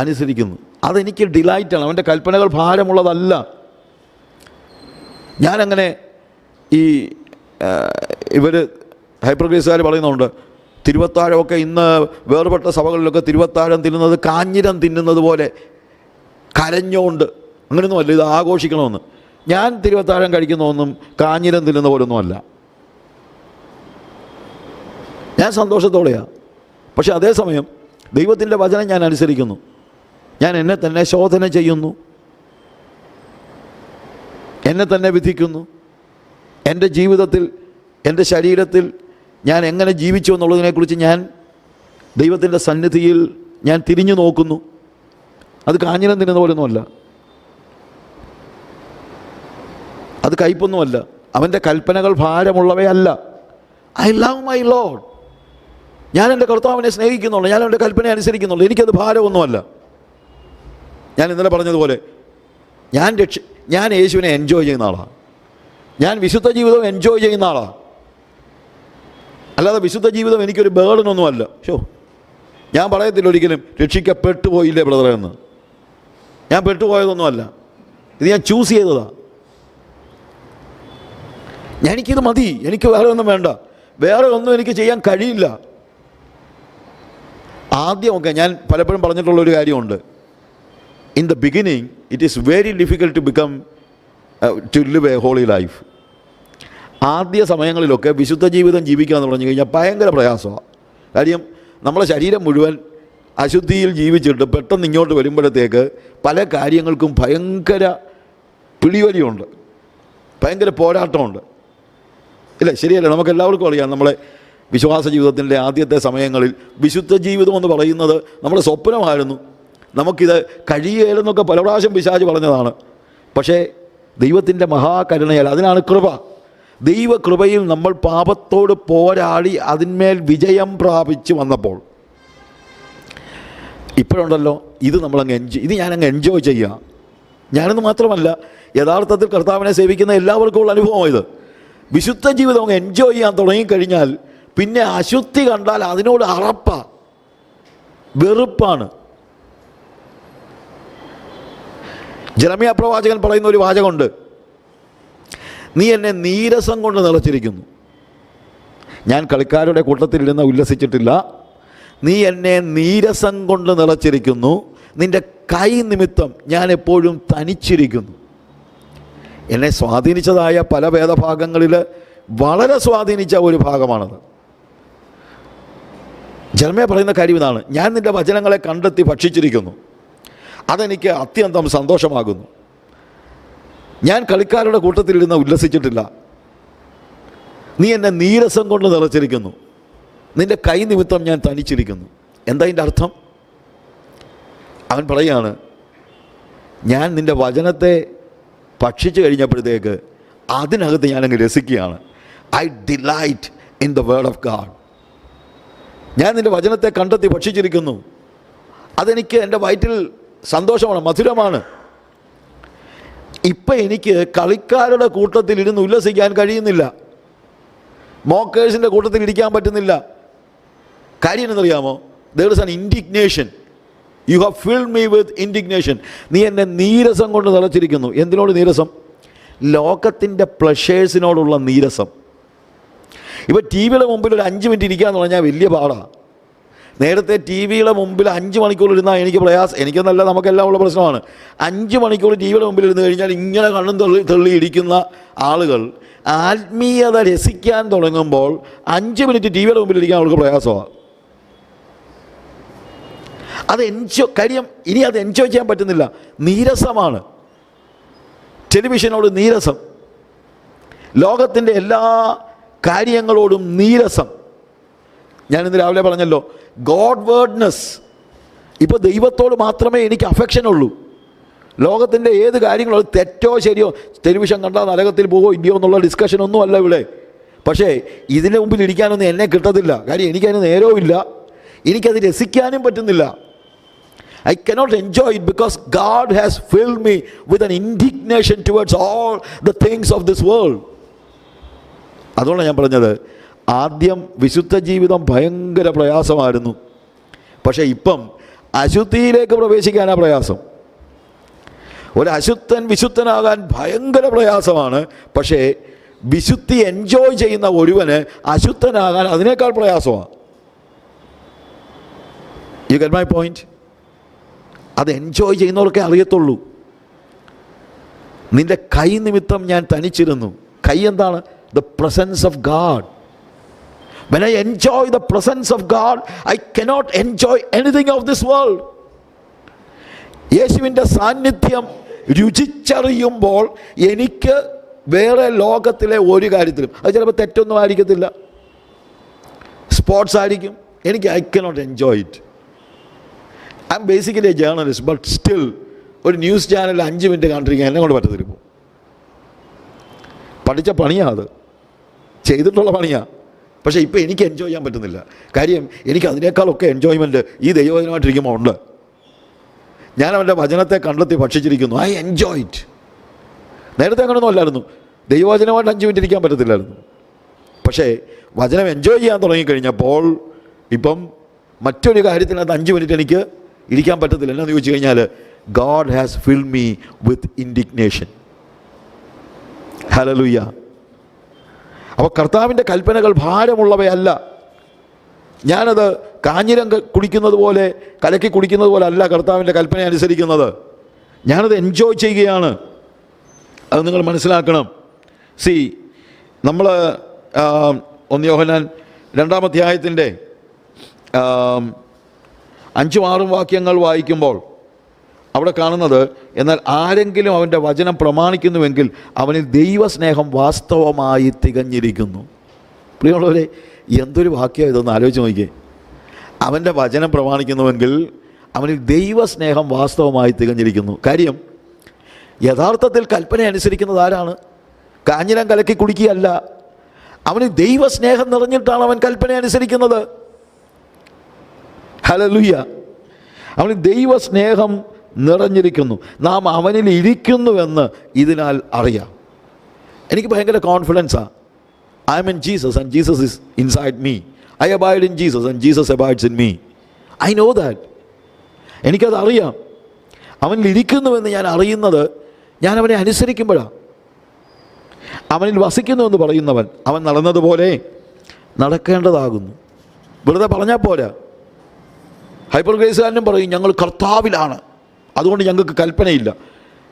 അനുസരിക്കുന്നു. അതെനിക്ക് ഡിലൈറ്റാണ്. അവൻ്റെ കൽപ്പനകൾ ഭാരമുള്ളതല്ല. ഞാനങ്ങനെ ഈ ഇവർ ഹൈപ്രഗ്രേസുകാർ പറയുന്നുണ്ട്, തിരുവത്താഴമൊക്കെ ഇന്ന് വേർപെട്ട സഭകളിലൊക്കെ തിരുവത്താഴം തിന്നുന്നത് കാഞ്ഞിരം തിന്നുന്നത് പോലെ കരഞ്ഞുകൊണ്ട്, അങ്ങനെയൊന്നുമല്ല, ഇത് ആഘോഷിക്കണമെന്ന്. ഞാൻ തിരുവത്താഴം കഴിക്കുന്നതൊന്നും കാഞ്ഞിരം തിന്നുന്ന പോലൊന്നുമല്ല. ഞാൻ സന്തോഷത്തോടെയാണ്. പക്ഷെ അതേസമയം ദൈവത്തിൻ്റെ വചനം ഞാൻ അനുസരിക്കുന്നു. ഞാൻ എന്നെ തന്നെ ശോധന ചെയ്യുന്നു, എന്നെ തന്നെ വിധിക്കുന്നു. എൻ്റെ ജീവിതത്തിൽ, എൻ്റെ ശരീരത്തിൽ ഞാൻ എങ്ങനെ ജീവിച്ചു എന്നുള്ളതിനെക്കുറിച്ച് ഞാൻ ദൈവത്തിൻ്റെ സന്നിധിയിൽ ഞാൻ തിരിഞ്ഞു നോക്കുന്നു. അത് കാഞ്ഞിരം തിന്നുന്ന പോലൊന്നുമല്ല, അത് കയ്പൊന്നുമല്ല. അവൻ്റെ കൽപ്പനകൾ ഭാരമുള്ളവയല്ല. I love my lord. ഞാൻ എൻ്റെ കർത്താവിനെ സ്നേഹിക്കുന്നുള്ളൂ, ഞാൻ അവൻ്റെ കൽപ്പന അനുസരിക്കുന്നുള്ളൂ. എനിക്കത് ഭാരമൊന്നുമല്ല. ഞാൻ ഇന്നലെ പറഞ്ഞതുപോലെ ഞാൻ യേശുവിനെ എൻജോയ് ചെയ്യുന്ന ആളാണ്. ഞാൻ വിശുദ്ധ ജീവിതം എൻജോയ് ചെയ്യുന്ന ആളാണ്. അല്ലാതെ വിശുദ്ധ ജീവിതം എനിക്കൊരു ബേർഡനൊന്നുമല്ല. ഞാൻ പറയത്തില്ല ഒരിക്കലും രക്ഷിക്കപ്പെട്ടു പോയില്ലേ ബ്രദറെ എന്ന്. ഞാൻ പെട്ടുപോയതൊന്നുമല്ല. ഇത് ഞാൻ ചൂസ് ചെയ്തതാണ്. എനിക്കിത് മതി, എനിക്ക് വേറെ ഒന്നും വേണ്ട, വേറെ ഒന്നും എനിക്ക് ചെയ്യാൻ കഴിയില്ല. ആദ്യമൊക്കെ ഞാൻ പലപ്പോഴും പറഞ്ഞിട്ടുള്ളൊരു കാര്യമുണ്ട്. In the beginning it is very difficult to become to live a holy life. ആദ്യ സമയങ്ങളിലൊക്കെ വിശുദ്ധ ജീവിതം ജീവിക്കുക എന്ന് പറഞ്ഞു കഴിഞ്ഞാൽ ഭയങ്കര പ്രയാസമാണ്. കാര്യം നമ്മളെ ശരീരം മുഴുവൻ അശുദ്ധിയിൽ ജീവിച്ചിട്ട് പെട്ടെന്ന് ഇങ്ങോട്ട് വരുമ്പോഴത്തേക്ക് പല കാര്യങ്ങൾക്കും ഭയങ്കര പിടിവലിയുണ്ട്, ഭയങ്കര പോരാട്ടമുണ്ട്. ഇല്ല, ശരിയല്ല? നമുക്കെല്ലാവർക്കും അറിയാം, നമ്മളെ വിശ്വാസ ജീവിതത്തിൻ്റെ ആദ്യത്തെ സമയങ്ങളിൽ വിശുദ്ധ ജീവിതം എന്ന് പറയുന്നത് നമ്മുടെ സ്വപ്നമായിരുന്നു. നമുക്കിത് കഴിയേലെന്നൊക്കെ പല പ്രാവശ്യം പിശാച് പറഞ്ഞതാണ്. പക്ഷേ ദൈവത്തിൻ്റെ മഹാകരുണയാൽ, അതിനാണ് കൃപ. ദൈവകൃപയിൽ നമ്മൾ പാപത്തോട് പോരാടി അതിന്മേൽ വിജയം പ്രാപിച്ച് വന്നപ്പോൾ ഇപ്പോഴുണ്ടല്ലോ, ഇത് നമ്മളങ്ങ് ഇത് ഞാനങ്ങ് എൻജോയ് ചെയ്യുക. ഞാനെന്ന് മാത്രമല്ല, യഥാർത്ഥത്തിൽ കർത്താവിനെ സേവിക്കുന്ന എല്ലാവർക്കും ഉള്ള അനുഭവം ഇത്. വിശുദ്ധ ജീവിതം അങ്ങ് എൻജോയ് ചെയ്യാൻ തുടങ്ങിക്കഴിഞ്ഞാൽ പിന്നെ അശുദ്ധി കണ്ടാൽ അതിനോട് അറപ്പാണ്, വെറുപ്പാണ്. ജെറമ്യാ പ്രവാചകൻ പറയുന്ന ഒരു വാചകമുണ്ട്, നീ എന്നെ നീരസം കൊണ്ട് നിറച്ചിരിക്കുന്നു. ഞാൻ കളിക്കാരുടെ കൂട്ടത്തിലിരുന്ന് ഉല്ലസിച്ചിട്ടില്ല. നീ എന്നെ നീരസം കൊണ്ട് നിറച്ചിരിക്കുന്നു. നിൻ്റെ കൈ നിമിത്തം ഞാൻ എപ്പോഴും തനിച്ചിരിക്കുന്നു. എന്നെ സ്വാധീനിച്ചതായ പല വേദഭാഗങ്ങളിൽ വളരെ സ്വാധീനിച്ച ഒരു ഭാഗമാണത്. ജെറമ്യാ പറയുന്ന കാര്യം ഇതാണ്, ഞാൻ നിൻ്റെ വചനങ്ങളെ കണ്ടെത്തി ഭക്ഷിച്ചിരിക്കുന്നു, അതെനിക്ക് അത്യന്തം സന്തോഷമാകുന്നു. ഞാൻ കളിക്കാരുടെ കൂട്ടത്തിലിരുന്ന് ഉല്ലസിച്ചിട്ടില്ല. നീ എന്നെ നീരസം കൊണ്ട് നിറച്ചിരിക്കുന്നു. നിൻ്റെ കൈ നിമിത്തം ഞാൻ തനിച്ചിരിക്കുന്നു. എന്താ ഇതിൻ്റെ അർത്ഥം? അവൻ പറയാണ്, ഞാൻ നിൻ്റെ വചനത്തെ ഭക്ഷിച്ചു കഴിഞ്ഞപ്പോഴത്തേക്ക് അതിനകത്ത് ഞാനങ്ങ് രസിക്കുകയാണ്. I delight in the word of God. ഞാൻ നിൻ്റെ വചനത്തെ കണ്ടെത്തി ഭക്ഷിച്ചിരിക്കുന്നു. അതെനിക്ക് എൻ്റെ വയറ്റിൽ സന്തോഷമാണ്, മധുരമാണ്. ഇപ്പം എനിക്ക് കളിക്കാരുടെ കൂട്ടത്തിൽ ഇരുന്ന് ഉല്ലസിക്കാൻ കഴിയുന്നില്ല, മോക്കേഴ്സിൻ്റെ കൂട്ടത്തിൽ ഇരിക്കാൻ പറ്റുന്നില്ല. കാര്യം എന്നറിയാമോ? there is an indignation. You have filled me with indignation. നീ എന്നെ നീരസം കൊണ്ട് നിറച്ചിരിക്കുന്നു. എന്തിനോട് നീരസം? ലോകത്തിൻ്റെ പ്ലഷേഴ്സിനോടുള്ള നീരസം. ഇപ്പോൾ ടി വിയുടെ മുമ്പിൽ ഒരു 5 മിനിറ്റ് ഇരിക്കുക എന്ന് പറഞ്ഞാൽ വലിയ പാടാണ്. നേരത്തെ ടി വിയുടെ മുമ്പിൽ 5 മണിക്കൂർ ഇരുന്നാൽ എനിക്ക് പ്രയാസം, എനിക്കെന്നല്ല നമുക്കെല്ലാം ഉള്ള പ്രശ്നമാണ്. 5 മണിക്കൂർ ടി വിയുടെ മുമ്പിൽ ഇരുന്ന് കഴിഞ്ഞാൽ ഇങ്ങനെ കണ്ണും തള്ളിയിരിക്കുന്ന ആളുകൾ ആത്മീയത രസിക്കാൻ തുടങ്ങുമ്പോൾ 5 മിനിറ്റ് ടി വിയുടെ മുമ്പിൽ ഇരിക്കാൻ അവർക്ക് പ്രയാസമാണ്. അത് കാര്യം ഇനി അത് എൻജോയ് ചെയ്യാൻ പറ്റുന്നില്ല. നീരസമാണ്, ടെലിവിഷനോട് നീരസം, ലോകത്തിൻ്റെ എല്ലാ കാര്യങ്ങളോടും നീരസം. ഞാനിന്ന് രാവിലെ പറഞ്ഞല്ലോ, ഗോഡ് വേർഡ്നെസ്. ഇപ്പോൾ ദൈവത്തോട് മാത്രമേ എനിക്ക് അഫെക്ഷൻ ഉള്ളൂ. ലോകത്തിൻ്റെ ഏത് കാര്യങ്ങളും തെറ്റോ ശരിയോ, ടെലിവിഷൻ കണ്ടാൽ നരകത്തിൽ പോവോ ഇല്ലയോ എന്നുള്ള ഡിസ്കഷൻ ഒന്നും അല്ല ഇവിടെ. പക്ഷേ ഇതിൻ്റെ മുമ്പിൽ ഇരിക്കാനൊന്നും എന്നെ കിട്ടത്തില്ല. കാര്യം എനിക്കതിന് നേരവും ഇല്ല, എനിക്കത് രസിക്കാനും പറ്റുന്നില്ല. I cannot enjoy it because God has filled me with an indignation towards all the things of this world. അതുകൊണ്ടാണ് ഞാൻ പറഞ്ഞത്, ആദ്യം വിശുദ്ധ ജീവിതം ഭയങ്കര പ്രയാസമായിരുന്നു. പക്ഷേ ഇപ്പം അശുദ്ധിയിലേക്ക് പ്രവേശിക്കാനാണ് പ്രയാസം. ഒരു അശുദ്ധൻ വിശുദ്ധനാകാൻ ഭയങ്കര പ്രയാസമാണ്. പക്ഷേ വിശുദ്ധി എൻജോയ് ചെയ്യുന്ന ഒരുവന് അശുദ്ധനാകാൻ അതിനേക്കാൾ പ്രയാസമാണ്. You get my point? അത് എൻജോയ് ചെയ്യുന്നവർക്കേ അറിയത്തുള്ളൂ. നിന്റെ കൈ നിമിത്തം ഞാൻ തനിച്ചിരുന്നു. കൈ എന്താണ്? The presence of God. When I enjoy the presence of God, I cannot enjoy anything of this world. യേശുവിൻ്റെ സാന്നിധ്യം രുചിച്ചറിയുമ്പോൾ എനിക്ക് വേറെ ലോകത്തിലെ ഒരു കാര്യത്തിലും, അത് ചിലപ്പോൾ തെറ്റൊന്നും ആയിരിക്കത്തില്ല, സ്പോർട്സ് ആയിരിക്കും, എനിക്ക് I cannot enjoy it. I M basically A journalist, but still ഒരു ന്യൂസ് ചാനലിൽ 5 മിനിറ്റ് കണ്ടിരിക്കാൻ എന്നെ കൊണ്ട് പറ്റത്തില്ല. ഇപ്പോൾ പഠിച്ച പണിയാണ്, അത് ചെയ്തിട്ടുള്ള പണിയാണ്. പക്ഷേ ഇപ്പോൾ എനിക്ക് എൻജോയ് ചെയ്യാൻ പറ്റുന്നില്ല. കാര്യം എനിക്ക് അതിനേക്കാളൊക്കെ എൻജോയ്മെൻറ്റ് ഈ ദൈവവചനമായിട്ടിരിക്കുമ്പോൾ ഉണ്ട്. ഞാൻ അവൻ്റെ വചനത്തെ കണ്ടെത്തി ഭക്ഷിച്ചിരിക്കുന്നു. I enjoy it. നേരത്തെ അങ്ങനെയൊന്നും അല്ലായിരുന്നു. ദൈവവചനമായിട്ട് 5 മിനിറ്റ് ഇരിക്കാൻ പറ്റത്തില്ലായിരുന്നു. പക്ഷേ വചനം എൻജോയ് ചെയ്യാൻ തുടങ്ങിക്കഴിഞ്ഞപ്പോൾ ഇപ്പം മറ്റൊരു കാര്യത്തിനകത്ത് 5 മിനിറ്റ് എനിക്ക് ഇരിക്കാൻ പറ്റത്തില്ല. എന്നാന്ന് ചോദിച്ചു കഴിഞ്ഞാൽ, God has filled me with indignation. Hallelujah. അപ്പോൾ കർത്താവിൻ്റെ കൽപ്പനകൾ ഭാരമുള്ളവയല്ല. ഞാനത് കാഞ്ഞിരം കുടിക്കുന്നത് പോലെ, കലക്കി കുടിക്കുന്നത് പോലെ അല്ല കർത്താവിൻ്റെ കൽപ്പന അനുസരിക്കുന്നത്. ഞാനത് എൻജോയ് ചെയ്യുകയാണ്. അത് നിങ്ങൾ മനസ്സിലാക്കണം. നമ്മൾ 1 യോഹന്നാൻ 2-ാം അധ്യായത്തിൻ്റെ 5-6 വാക്യങ്ങൾ വായിക്കുമ്പോൾ അവിടെ കാണുന്നത്, എന്നാൽ ആരെങ്കിലും അവൻ്റെ വചനം പ്രമാണിക്കുന്നുവെങ്കിൽ അവനിൽ ദൈവസ്നേഹം വാസ്തവമായി തികഞ്ഞിരിക്കുന്നു. പ്രിയമുള്ളവരെ, എന്തൊരു വാക്യം ഇതൊന്ന് ആലോചിച്ച് നോക്കിയേ. അവൻ്റെ വചനം പ്രമാണിക്കുന്നുവെങ്കിൽ അവനിൽ ദൈവസ്നേഹം വാസ്തവമായി തികഞ്ഞിരിക്കുന്നു. കാര്യം യഥാർത്ഥത്തിൽ കൽപ്പന അനുസരിക്കുന്നത് ആരാണ്? കാഞ്ഞിരം കലക്കി കുടിക്കുകയല്ല. അവന് ദൈവസ്നേഹം നിറഞ്ഞിട്ടാണ് അവൻ കൽപ്പന അനുസരിക്കുന്നത്. ഹല്ലേലൂയ. അവന് ദൈവസ്നേഹം നിറഞ്ഞിരിക്കുന്നു. നാം അവനിൽ ഇരിക്കുന്നുവെന്ന് ഇതിനാൽ അറിയാം. എനിക്ക് ഭയങ്കര കോൺഫിഡൻസാണ്. I am in Jesus and Jesus is inside me. I abide in Jesus and Jesus abides in me. I know that. എനിക്കത് അറിയാം. അവനിൽ ഇരിക്കുന്നുവെന്ന് ഞാൻ അറിയുന്നത് ഞാൻ അവനെ അനുസരിക്കുമ്പോഴാണ്. അവനിൽ വസിക്കുന്നുവെന്ന് പറയുന്നവൻ അവൻ നടന്നതുപോലെ നടക്കേണ്ടതാകുന്നു. വെറുതെ പറഞ്ഞാൽ പോരാ. ഹൈപ്പർ ഗ്രേസുകാരനും പറയും, ഞങ്ങൾ കർത്താവിലാണ്, അതുകൊണ്ട് ഞങ്ങൾക്ക് കൽപ്പനയില്ല.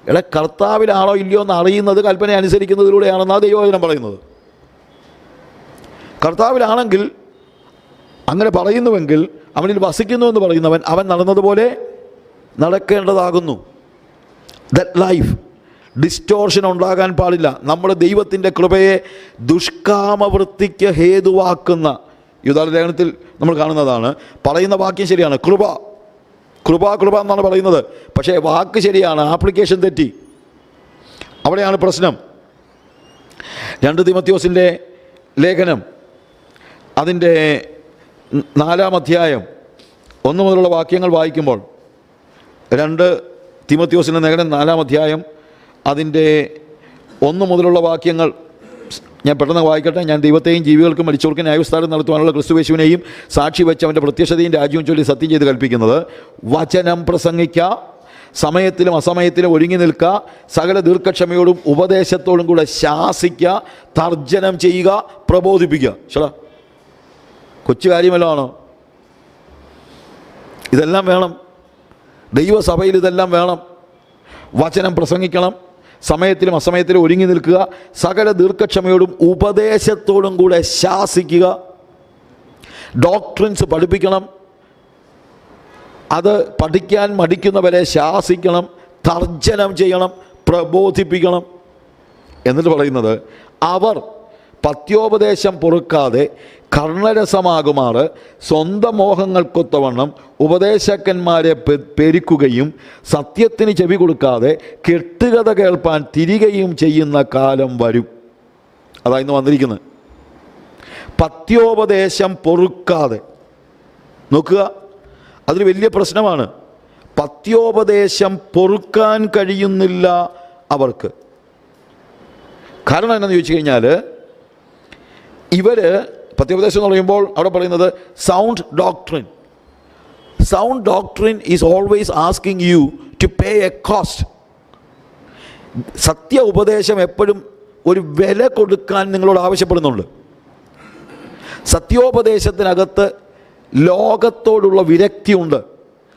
എടാ, കർത്താവിലാണോ ഇല്ലയോ എന്ന് അറിയുന്നത് കൽപ്പന അനുസരിക്കുന്നതിലൂടെയാണെന്നാണ് ദൈവവചനം പറയുന്നത്. കർത്താവിലാണെങ്കിൽ അങ്ങനെ പറയുന്നുവെങ്കിൽ അവനിൽ വസിക്കുന്നുവെന്ന് പറയുന്നവൻ അവൻ നടന്നതുപോലെ നടക്കേണ്ടതാകുന്നു. ദറ്റ് ലൈഫ് ഡിസ്റ്റോർഷൻ ഉണ്ടാകാൻ പാടില്ല. നമ്മൾ ദൈവത്തിൻ്റെ കൃപയെ ദുഷ്കാമവൃത്തിക്ക് ഹേതുവാക്കുന്ന യുദ്ധലേഖനത്തിൽ നമ്മൾ കാണുന്നതാണ്. പറയുന്ന വാക്യം ശരിയാണ്, കൃപ കൃപ കൃപ എന്നാണ് പറയുന്നത്. പക്ഷേ വാക്ക് ശരിയാണ്, ആപ്ലിക്കേഷൻ തെറ്റി. അവിടെയാണ് പ്രശ്നം. 2 തീമോഥെയോസിൻ്റെ ലേഖനം അതിൻ്റെ 4-ാം അധ്യായം 1 മുതലുള്ള വാക്യങ്ങൾ വായിക്കുമ്പോൾ, 2 തീമോഥെയോസിൻ്റെ ലേഖനം 4-ാം അധ്യായം അതിൻ്റെ 1 മുതലുള്ള വാക്യങ്ങൾ ഞാൻ പെട്ടെന്ന് വായിക്കട്ടെ. ഞാൻ ദൈവത്തെയും ജീവികൾക്കും മരിച്ചവർക്ക് ന്യായവിസ്താരം നടത്തുവാനുള്ള ക്രിസ്തുയേശുവിനെയും സാക്ഷി വെച്ച് അവൻ്റെ പ്രത്യക്ഷതയും രാജ്യവും ചൊല്ലി സത്യം ചെയ്ത് കൽപ്പിക്കുന്നത്, വചനം പ്രസംഗിക്കുക, സമയത്തിലും അസമയത്തിലും ഒരുങ്ങി നിൽക്കുക, സകല ദീർഘക്ഷമയോടും ഉപദേശത്തോടും കൂടെ ശാസിക്കുക, തർജ്ജനം ചെയ്യുക, പ്രബോധിപ്പിക്കുക. ചേട്ടാ, കൊച്ചു കാര്യമല്ലാണോ? ഇതെല്ലാം വേണം. ദൈവസഭയിൽ ഇതെല്ലാം വേണം. വചനം പ്രസംഗിക്കണം, സമയത്തിലും അസമയത്തിലും ഒരുങ്ങി നിൽക്കുക, സകല ദീർഘക്ഷമയോടും ഉപദേശത്തോടും കൂടെ ശാസിക്കുക, ഡോക്ട്രിൻസ് പഠിപ്പിക്കണം. അത് പഠിക്കാൻ മടിക്കുന്നവരെ ശാസിക്കണം, തർജ്ജനം ചെയ്യണം, പ്രബോധിപ്പിക്കണം. എന്നിട്ട് പറയുന്നത്, അവർ പത്യോപദേശം പൊറുക്കാതെ കർണരസമാകുമാറ് സ്വന്തം മോഹങ്ങൾക്കൊത്തവണ്ണം ഉപദേശകന്മാരെ പെരുക്കുകയും സത്യത്തിന് ചെവി കൊടുക്കാതെ കെട്ടുകഥ കേൾപ്പാൻ തിരികെയും ചെയ്യുന്ന കാലം വരും. അതായിരുന്നു വന്നിരിക്കുന്നത്. പത്യോപദേശം പൊറുക്കാതെ. നോക്കുക, അതൊരു വലിയ പ്രശ്നമാണ്. പത്യോപദേശം പൊറുക്കാൻ കഴിയുന്നില്ല അവർക്ക്. കാരണം എന്താണെന്ന് ചോദിച്ചു കഴിഞ്ഞാൽ, ഇവർ പത്യോപദേശം എന്ന് പറയുമ്പോൾ അവിടെ പറയുന്നത് sound doctrine. Sound doctrine is always asking you to pay a cost. സത്യ ഉപദേശം എപ്പോഴും ഒരു വില കൊടുക്കാൻ നിങ്ങളോട് ആവശ്യപ്പെടുന്നുണ്ട്. സത്യോപദേശത്തിനകത്ത് ലോകത്തോടുള്ള വിരക്തിയുണ്ട്.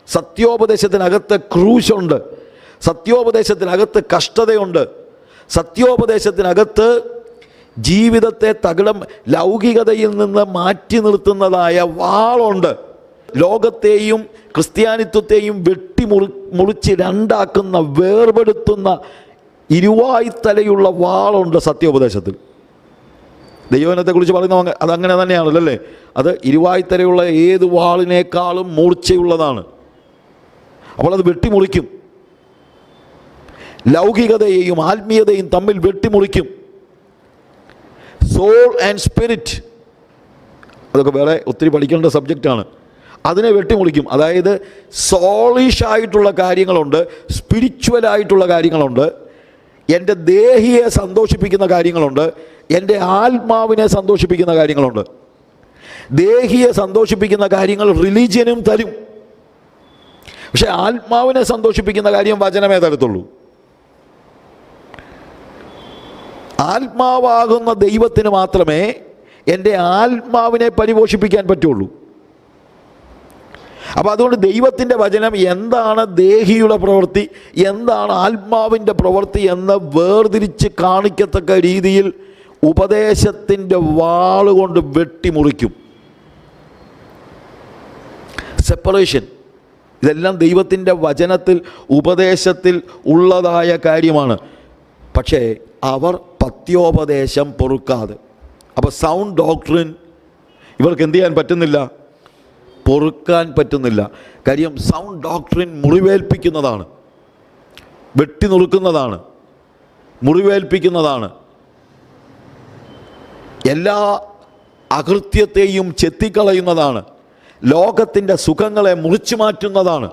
സത്യോപദേശത്തിനകത്ത് ക്രൂശുണ്ട്. സത്യോപദേശത്തിനകത്ത് കഷ്ടതയുണ്ട്. സത്യോപദേശത്തിനകത്ത് ജീവിതത്തെ തകിടം ലൗകികതയിൽ നിന്ന് മാറ്റി നിർത്തുന്നതായ വാളുണ്ട്. ലോകത്തെയും ക്രിസ്ത്യാനിത്വത്തെയും മുറിച്ച് രണ്ടാക്കുന്ന, വേർപെടുത്തുന്ന ഇരുവായ്ത്തലയുള്ള വാളുണ്ട് സത്യോപദേശത്തിൽ. ദൈവവചനത്തെക്കുറിച്ച് പറയുന്ന അതങ്ങനെ തന്നെയാണല്ലോ അല്ലേ? അത് ഇരുവായ്ത്തലയുള്ള ഏത് വാളിനേക്കാളും മൂർച്ചയുള്ളതാണ്. അപ്പോൾ അത് വെട്ടിമുറിക്കും. ലൗകികതയെയും ആത്മീയതയും തമ്മിൽ വെട്ടിമുറിക്കും. സോൾ ആൻഡ് സ്പിരിറ്റ്, അതൊക്കെ വേറെ ഒത്തിരി പഠിക്കേണ്ട സബ്ജക്റ്റാണ്. അതിനെ വെട്ടിമുറിക്കും. അതായത് സോളിഷായിട്ടുള്ള കാര്യങ്ങളുണ്ട്, സ്പിരിച്വലായിട്ടുള്ള കാര്യങ്ങളുണ്ട്, എൻ്റെ ദേഹിയെ സന്തോഷിപ്പിക്കുന്ന കാര്യങ്ങളുണ്ട്, എൻ്റെ ആത്മാവിനെ സന്തോഷിപ്പിക്കുന്ന കാര്യങ്ങളുണ്ട്. ദേഹിയെ സന്തോഷിപ്പിക്കുന്ന കാര്യങ്ങൾ റിലീജിയനും തരും. പക്ഷെ ആത്മാവിനെ സന്തോഷിപ്പിക്കുന്ന കാര്യം വചനമേ തരത്തുള്ളൂ. ആത്മാവാകുന്ന ദൈവത്തിന് മാത്രമേ എൻ്റെ ആത്മാവിനെ പരിപോഷിപ്പിക്കാൻ പറ്റുള്ളൂ. അപ്പോൾ അതുകൊണ്ട് ദൈവത്തിൻ്റെ വചനം എന്താണ് ദേഹിയുടെ പ്രവൃത്തി, എന്താണ് ആത്മാവിൻ്റെ പ്രവൃത്തി എന്ന് വേർതിരിച്ച് കാണിക്കത്തക്ക രീതിയിൽ ഉപദേശത്തിൻ്റെ വാളുകൊണ്ട് വെട്ടിമുറിക്കും. സെപ്പറേഷൻ, ഇതെല്ലാം ദൈവത്തിൻ്റെ വചനത്തിൽ, ഉപദേശത്തിൽ ഉള്ളതായ കാര്യമാണ്. പക്ഷേ അവർ പത്യോപദേശം പൊറുക്കാതെ. അപ്പോൾ സൗണ്ട് ഡോക്ട്രിൻ ഇവർക്ക് എന്ത് ചെയ്യാൻ പറ്റുന്നില്ല? പൊറുക്കാൻ പറ്റുന്നില്ല. കാര്യം സൗണ്ട് ഡോക്ട്രിൻ മുറിവേൽപ്പിക്കുന്നതാണ്, വെട്ടിനുറുക്കുന്നതാണ്, മുറിവേൽപ്പിക്കുന്നതാണ്. എല്ലാ അകൃത്യത്തെയും ചെത്തിക്കളയുന്നതാണ്. ലോകത്തിൻ്റെ സുഖങ്ങളെ മുറിച്ചു മാറ്റുന്നതാണ്.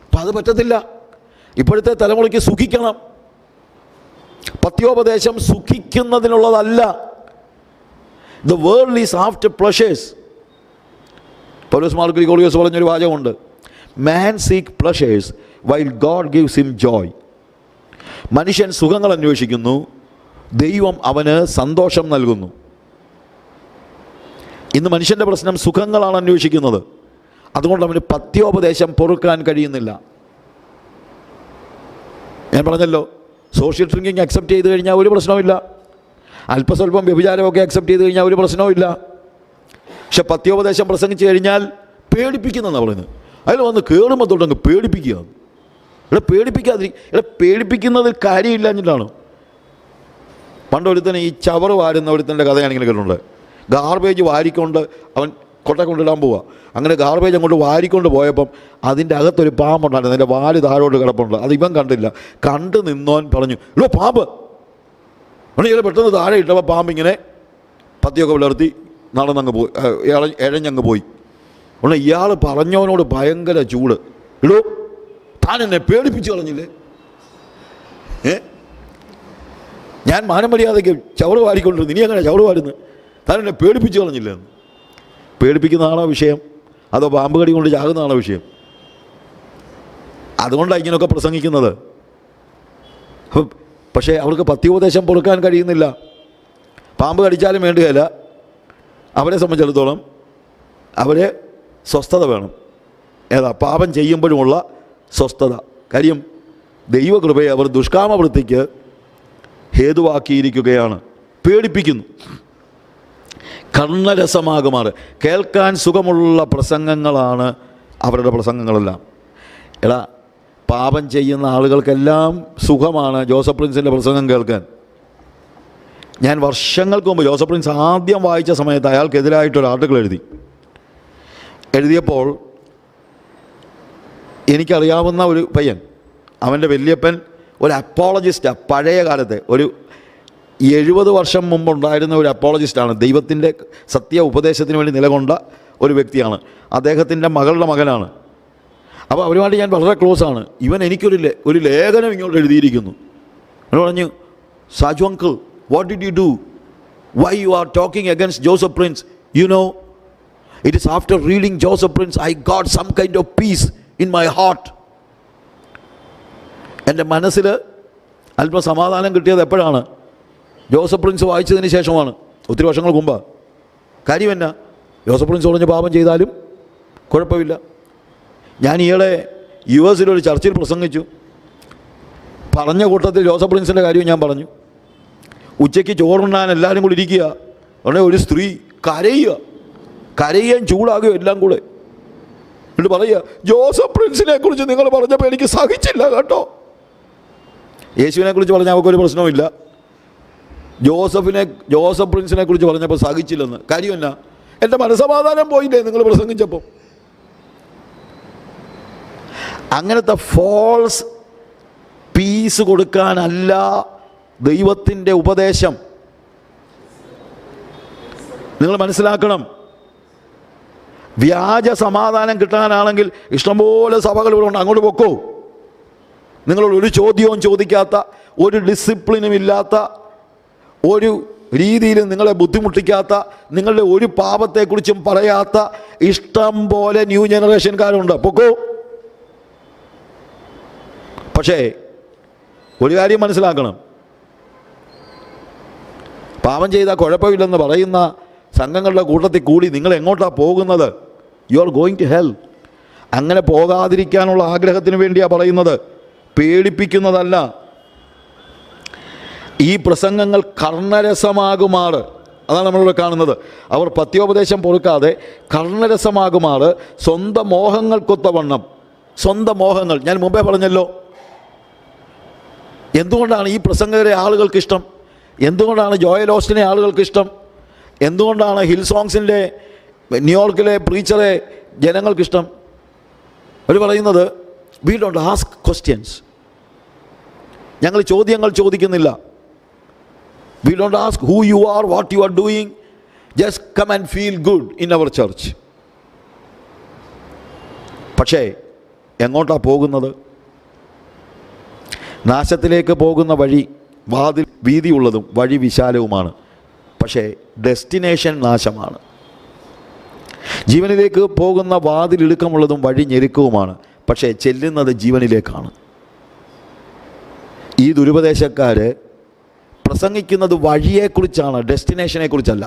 അപ്പം അത് പറ്റത്തില്ല. ഇപ്പോഴത്തെ തലമുറയ്ക്ക് സുഖിക്കണം. പത്യോപദേശം സുഖിക്കുന്നതിനുള്ളതല്ല. The world is after pleasures. പൗലോസ് മാർ ഗ്രിഗോറിയോസ് പറഞ്ഞൊരു വാചകമുണ്ട്, man seek pleasures while God gives him joy. മനുഷ്യൻ സുഖങ്ങൾ അന്വേഷിക്കുന്നു, ദൈവം അവന് സന്തോഷം നൽകുന്നു. ഇന്ന് മനുഷ്യൻ്റെ പ്രശ്നം സുഖങ്ങളാണ് അന്വേഷിക്കുന്നത്. അതുകൊണ്ട് അവന് പത്യോപദേശം പൊറുക്കാൻ കഴിയുന്നില്ല. ഞാൻ പറഞ്ഞല്ലോ, സോഷ്യൽ ഡ്രിങ്കിങ് അക്സെപ്റ്റ് ചെയ്ത് കഴിഞ്ഞാൽ ഒരു പ്രശ്നവുമില്ല. അല്പസ്വല്പം വ്യഭിചാരമൊക്കെ അക്സെപ്റ്റ് ചെയ്ത് കഴിഞ്ഞാൽ ഒരു പ്രശ്നവുമില്ല. പക്ഷെ പത്യോപദേശം പ്രസംഗിച്ച് കഴിഞ്ഞാൽ പേടിപ്പിക്കുന്നതെന്നാണ് പറയുന്നത്. അതിൽ വന്ന് കയറുമ്പോൾ തൊട്ടങ്ങ് പേടിപ്പിക്കുക. പേടിപ്പിക്കുന്നതിൽ കാര്യമില്ല എന്നിട്ടാണ്. പണ്ടൊരുത്തന് ഈ ചവറ് വാരുന്ന ഒരുത്തൻ്റെ കഥ ഞാനിങ്ങനെ കേട്ടിട്ടുണ്ട്. ഗാർബേജ് വാരിക്കൊണ്ട് അവൻ കൊട്ട കൊണ്ടിടാൻ പോവുക. അങ്ങനെ ഗാർബേജ് അങ്ങോട്ട് വാരിക്കൊണ്ട് പോയപ്പം അതിൻ്റെ അകത്തൊരു പാമ്പുണ്ടായിരുന്നു. അതിൻ്റെ വാല് താഴോട്ട് കിടപ്പുണ്ട്. അത് ഇവൻ കണ്ടില്ല. കണ്ടു നിന്നോൻ പറഞ്ഞു, ഇല്ലോ പാമ്പ്. ഇയാൾ പെട്ടെന്ന് താഴെ ഇട്ടപ്പോൾ പാമ്പിങ്ങനെ പത്തിയൊക്കെ വിളർത്തി നടന്നങ്ങ് പോയി, എഴഞ്ഞങ്ങ് പോയി. ഉടനെ ഇയാൾ പറഞ്ഞവനോട് ഭയങ്കര ചൂട്, ഇടോ താൻ എന്നെ പേടിപ്പിച്ച് കളഞ്ഞില്ലേ? ഞാൻ മാനം മര്യാദയ്ക്ക് ചവറ് വാരിക്കൊണ്ടിരുന്നു, ഇനി അങ്ങനെ ചവറ് വാരുന്നു, താൻ എന്നെ പേടിപ്പിച്ച് കളഞ്ഞില്ലേ? പേടിപ്പിക്കുന്നതാണോ വിഷയം, അതോ പാമ്പ് കടി കൊണ്ട് ചാകുന്നതാണോ വിഷയം? അതുകൊണ്ടാണ് ഇങ്ങനെയൊക്കെ പ്രസംഗിക്കുന്നത്. പക്ഷേ അവർക്ക് പത്യോപദേശം പൊറുക്കാൻ കഴിയുന്നില്ല. പാമ്പ് കടിച്ചാലും വേണ്ടുകയില്ല. അവരെ സംബന്ധിച്ചിടത്തോളം അവരെ സ്വസ്ഥത വേണം. ഏതാ? പാപം ചെയ്യുമ്പോഴുമുള്ള സ്വസ്ഥത. കാര്യം ദൈവകൃപയെ അവർ ദുഷ്കാമവൃത്തിക്ക് ഹേതുവാക്കിയിരിക്കുകയാണ്. പേടിപ്പിക്കുന്നു. കർണരസമാകുമാറ് കേൾക്കാൻ സുഖമുള്ള പ്രസംഗങ്ങളാണ് അവരുടെ പ്രസംഗങ്ങളെല്ലാം. എടാ, പാപം ചെയ്യുന്ന ആളുകൾക്കെല്ലാം സുഖമാണ് ജോസഫ് പ്രിൻസിൻ്റെ പ്രസംഗം കേൾക്കാൻ. ഞാൻ വർഷങ്ങൾക്ക് മുമ്പ് ജോസഫ് പ്രിൻസ് ആദ്യം വായിച്ച സമയത്ത് അയാൾക്കെതിരായിട്ടൊരു ആർട്ടിക്കിൾ എഴുതിയപ്പോൾ എനിക്കറിയാവുന്ന ഒരു പയ്യൻ, അവൻ്റെ വല്യപ്പൻ ഒരു അപ്പോളജിസ്റ്റാണ്. പഴയ കാലത്തെ ഒരു 70 വർഷം മുമ്പുണ്ടായിരുന്ന ഒരു അപ്പോളജിസ്റ്റാണ്. ദൈവത്തിൻ്റെ സത്യ ഉപദേശത്തിന് വേണ്ടി നിലകൊണ്ട ഒരു വ്യക്തിയാണ്. അദ്ദേഹത്തിൻ്റെ മകളുടെ മകനാണ്. അപ്പോൾ അവരുമായിട്ട് ഞാൻ വളരെ ക്ലോസാണ്. ഇവൻ എനിക്കൊരു ലേഖനം ഇങ്ങോട്ട് എഴുതിയിരിക്കുന്നു. എന്നോട് പറഞ്ഞു, Saju uncle, what did you do? Why you are talking against Joseph Prince? You know, it is after reading Joseph Prince I got some kind of peace in my heart. എൻ്റെ മനസ്സിൽ അല്പം സമാധാനം കിട്ടിയത് എപ്പോഴാണ്? ജോസഫ് പ്രിൻസ് വായിച്ചതിന് ശേഷമാണ്. ഒത്തിരി വർഷങ്ങൾക്ക് മുമ്പാണ്. കാര്യം എന്നാ? ജോസഫ് പ്രിൻസ് പറഞ്ഞ് പാപം ചെയ്താലും കുഴപ്പമില്ല. ഞാൻ ഈയിടെ US ഒരു ചർച്ചിൽ പ്രസംഗിച്ചു. പറഞ്ഞ കൂട്ടത്തിൽ ജോസഫ് പ്രിൻസിൻ്റെ കാര്യവും ഞാൻ പറഞ്ഞു. ഉച്ചയ്ക്ക് ചോറുണ്ണാൻ എല്ലാവരും കൂടി ഇരിക്കുക. ഉടനെ ഒരു സ്ത്രീ കരയുകയും ചൂടാകുകയും എല്ലാം കൂടെ. എന്നിട്ട് പറയുക, ജോസഫ് പ്രിൻസിനെ കുറിച്ച് നിങ്ങൾ പറഞ്ഞപ്പോൾ എനിക്ക് സഹിച്ചില്ല കേട്ടോ. യേശുവിനെ കുറിച്ച് പറഞ്ഞാൽ അവർക്കൊരു പ്രശ്നവുമില്ല. ജോസഫ് പ്രിൻസിനെ കുറിച്ച് പറഞ്ഞപ്പോൾ സഹിച്ചില്ലെന്ന്. കാര്യം എന്നാ? എൻ്റെ മനസ്സമാധാനം പോയില്ലേ നിങ്ങൾ പ്രസംഗിച്ചപ്പോൾ. അങ്ങനത്തെ ഫോൾസ് പീസ് കൊടുക്കാനല്ല ദൈവത്തിൻ്റെ ഉപദേശം. നിങ്ങൾ മനസ്സിലാക്കണം. വ്യാജ സമാധാനം കിട്ടാനാണെങ്കിൽ ഇഷ്ടംപോലെ സഭകൾ ഇവിടെ ഉണ്ട്. അങ്ങോട്ട് പൊക്കോ. നിങ്ങളോട് ഒരു ചോദ്യവും ചോദിക്കാത്ത, ഒരു ഡിസിപ്ലിനും ഇല്ലാത്ത, ഒരു രീതിയിലും നിങ്ങളെ ബുദ്ധിമുട്ടിക്കാത്ത, നിങ്ങളുടെ ഒരു പാപത്തെക്കുറിച്ചും പറയാത്ത ഇഷ്ടം പോലെ ന്യൂ ജനറേഷൻകാരുണ്ട്. പൊക്കോ. പക്ഷേ ഒരു കാര്യം മനസ്സിലാക്കണം. പാപം ചെയ്താൽ കുഴപ്പമില്ലെന്ന് പറയുന്ന സംഘങ്ങളുടെ കൂട്ടത്തിൽ കൂടി നിങ്ങൾ എങ്ങോട്ടാണ് പോകുന്നത്? You are going to hell. അങ്ങനെ പോകാതിരിക്കാനുള്ള ആഗ്രഹത്തിന് വേണ്ടിയാണ് പറയുന്നത്, പേടിപ്പിക്കുന്നതല്ല. ഈ പ്രസംഗങ്ങൾ കർണരസമാകുമാറ്, അതാണ് നമ്മളിവിടെ കാണുന്നത്. അവർ പത്യോപദേശം പൊറുക്കാതെ കർണരസമാകുമാറ് സ്വന്തം മോഹങ്ങൾക്കൊത്തവണ്ണം. സ്വന്തം മോഹങ്ങൾ ഞാൻ മുമ്പേ പറഞ്ഞല്ലോ. എന്തുകൊണ്ടാണ് ഈ പ്രസംഗകരെ ആളുകൾക്ക് ഇഷ്ടം? എന്തുകൊണ്ടാണ് ജോയൽ ഓസ്റ്റിനെ ആളുകൾക്ക് ഇഷ്ടം? എന്തുകൊണ്ടാണ് ഹിൽ സോങ്സിൻ്റെ ന്യൂയോർക്കിലെ പ്രീച്ചറെ ജനങ്ങൾക്കിഷ്ടം? അവർ പറയുന്നത്, വി ഡോണ്ട് ആസ്ക് ക്വസ്റ്റ്യൻസ്. ഞങ്ങൾ ചോദ്യങ്ങൾ ചോദിക്കുന്നില്ല. We don't ask who you are, what you are doing, just come and feel good in our church. പക്ഷേ എങ്ങോട്ടാണ് പോകുന്നത്? നാശത്തിലേക്ക് പോകുന്ന വഴി വാതിൽ വീതിയുള്ളതും വഴി വിശാലവുമാണ്. പക്ഷേ ഡെസ്റ്റിനേഷൻ നാശമാണ്. ജീവനിലേക്ക് പോകുന്ന വാതിൽ ഇടുക്കമുള്ളതും വഴി ഞെരുക്കവുമാണ്. പക്ഷേ ചെല്ലുന്നത് ജീവനിലേക്കാണ്. ഈ ദുരുപദേശക്കാർ പ്രസംഗിക്കുന്നത് വഴിയെക്കുറിച്ചാണ്, ഡെസ്റ്റിനേഷനെക്കുറിച്ചല്ല.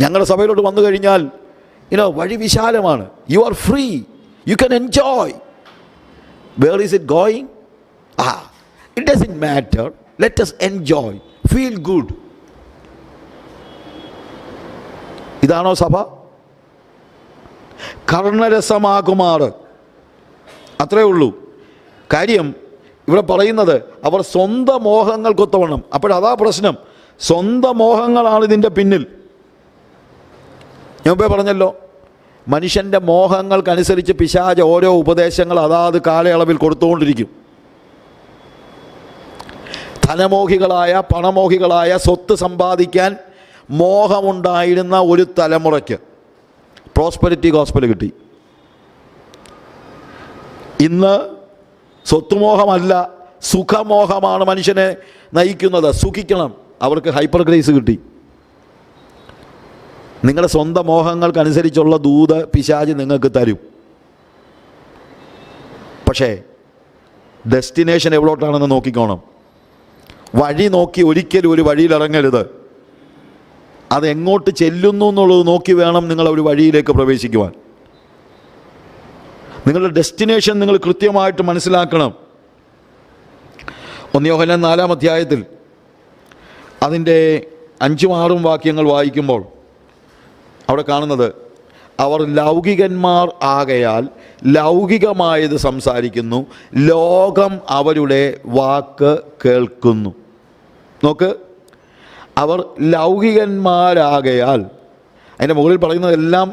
ഞങ്ങളുടെ സഭയിലോട്ട് വന്നു കഴിഞ്ഞാൽ വഴി വിശാലമാണ്. You are free, you can enjoy. Where is it going? It doesn't matter. Let us enjoy. Feel good. ഇതാണോ സഭ? കർണരസമാകുമാറ്, അത്രേ ഉള്ളൂ കാര്യം. ഇവിടെ പറയുന്നത് അവർ സ്വന്തം മോഹങ്ങൾക്കൊത്തവണ്ണം. അപ്പോഴതാ പ്രശ്നം. സ്വന്തം മോഹങ്ങളാണ് ഇതിൻ്റെ പിന്നിൽ. ഞാൻ മുമ്പേ പറഞ്ഞല്ലോ, മനുഷ്യൻ്റെ മോഹങ്ങൾക്കനുസരിച്ച് പിശാച് ഓരോ ഉപദേശങ്ങൾ അതാത് കാലയളവിൽ കൊടുത്തുകൊണ്ടിരിക്കും. ധനമോഹികളായ, പണമോഹികളായ, സ്വത്ത് സമ്പാദിക്കാൻ മോഹമുണ്ടായിരുന്ന ഒരു തലമുറയ്ക്ക് പ്രോസ്പെരിറ്റി ഗോസ്പൽ കിട്ടി. ഇന്ന് സ്വത്തുമോഹമല്ല, സുഖമോഹമാണ് മനുഷ്യനെ നയിക്കുന്നത്. സുഖിക്കണം, അവർക്ക് ഹൈപ്പർ ഗ്രേസ് കിട്ടി. നിങ്ങളുടെ സ്വന്തം മോഹങ്ങൾക്കനുസരിച്ചുള്ള ദൂത് പിശാച് നിങ്ങൾക്ക് തരും. പക്ഷേ ഡെസ്റ്റിനേഷൻ എവിടോട്ടാണെന്ന് നോക്കിക്കോണം. വഴി നോക്കി ഒരിക്കലും ഒരു വഴിയിൽ ഇറങ്ങരുത്. അതെങ്ങോട്ട് ചെല്ലുന്നു എന്നുള്ളത് നോക്കി വേണം നിങ്ങൾ ഒരു വഴിയിലേക്ക് പ്രവേശിക്കുവാൻ. നിങ്ങളുടെ ഡെസ്റ്റിനേഷൻ നിങ്ങൾ കൃത്യമായിട്ട് മനസ്സിലാക്കണം. 1 യോഹന്നാൻ 4-ാം അധ്യായത്തിൽ അതിൻ്റെ 5-6 വാക്യങ്ങൾ വായിക്കുമ്പോൾ അവിടെ കാണുന്നത്, അവർ ലൗകികന്മാർ ആകയാൽ ലൗകികമായത് സംസാരിക്കുന്നു, ലോകം അവരുടെ വാക്ക് കേൾക്കുന്നു. നോക്ക്, അവർ ലൗകികന്മാരാകയാൽ, അതിൻ്റെ മുകളിൽ പറയുന്നതെല്ലാം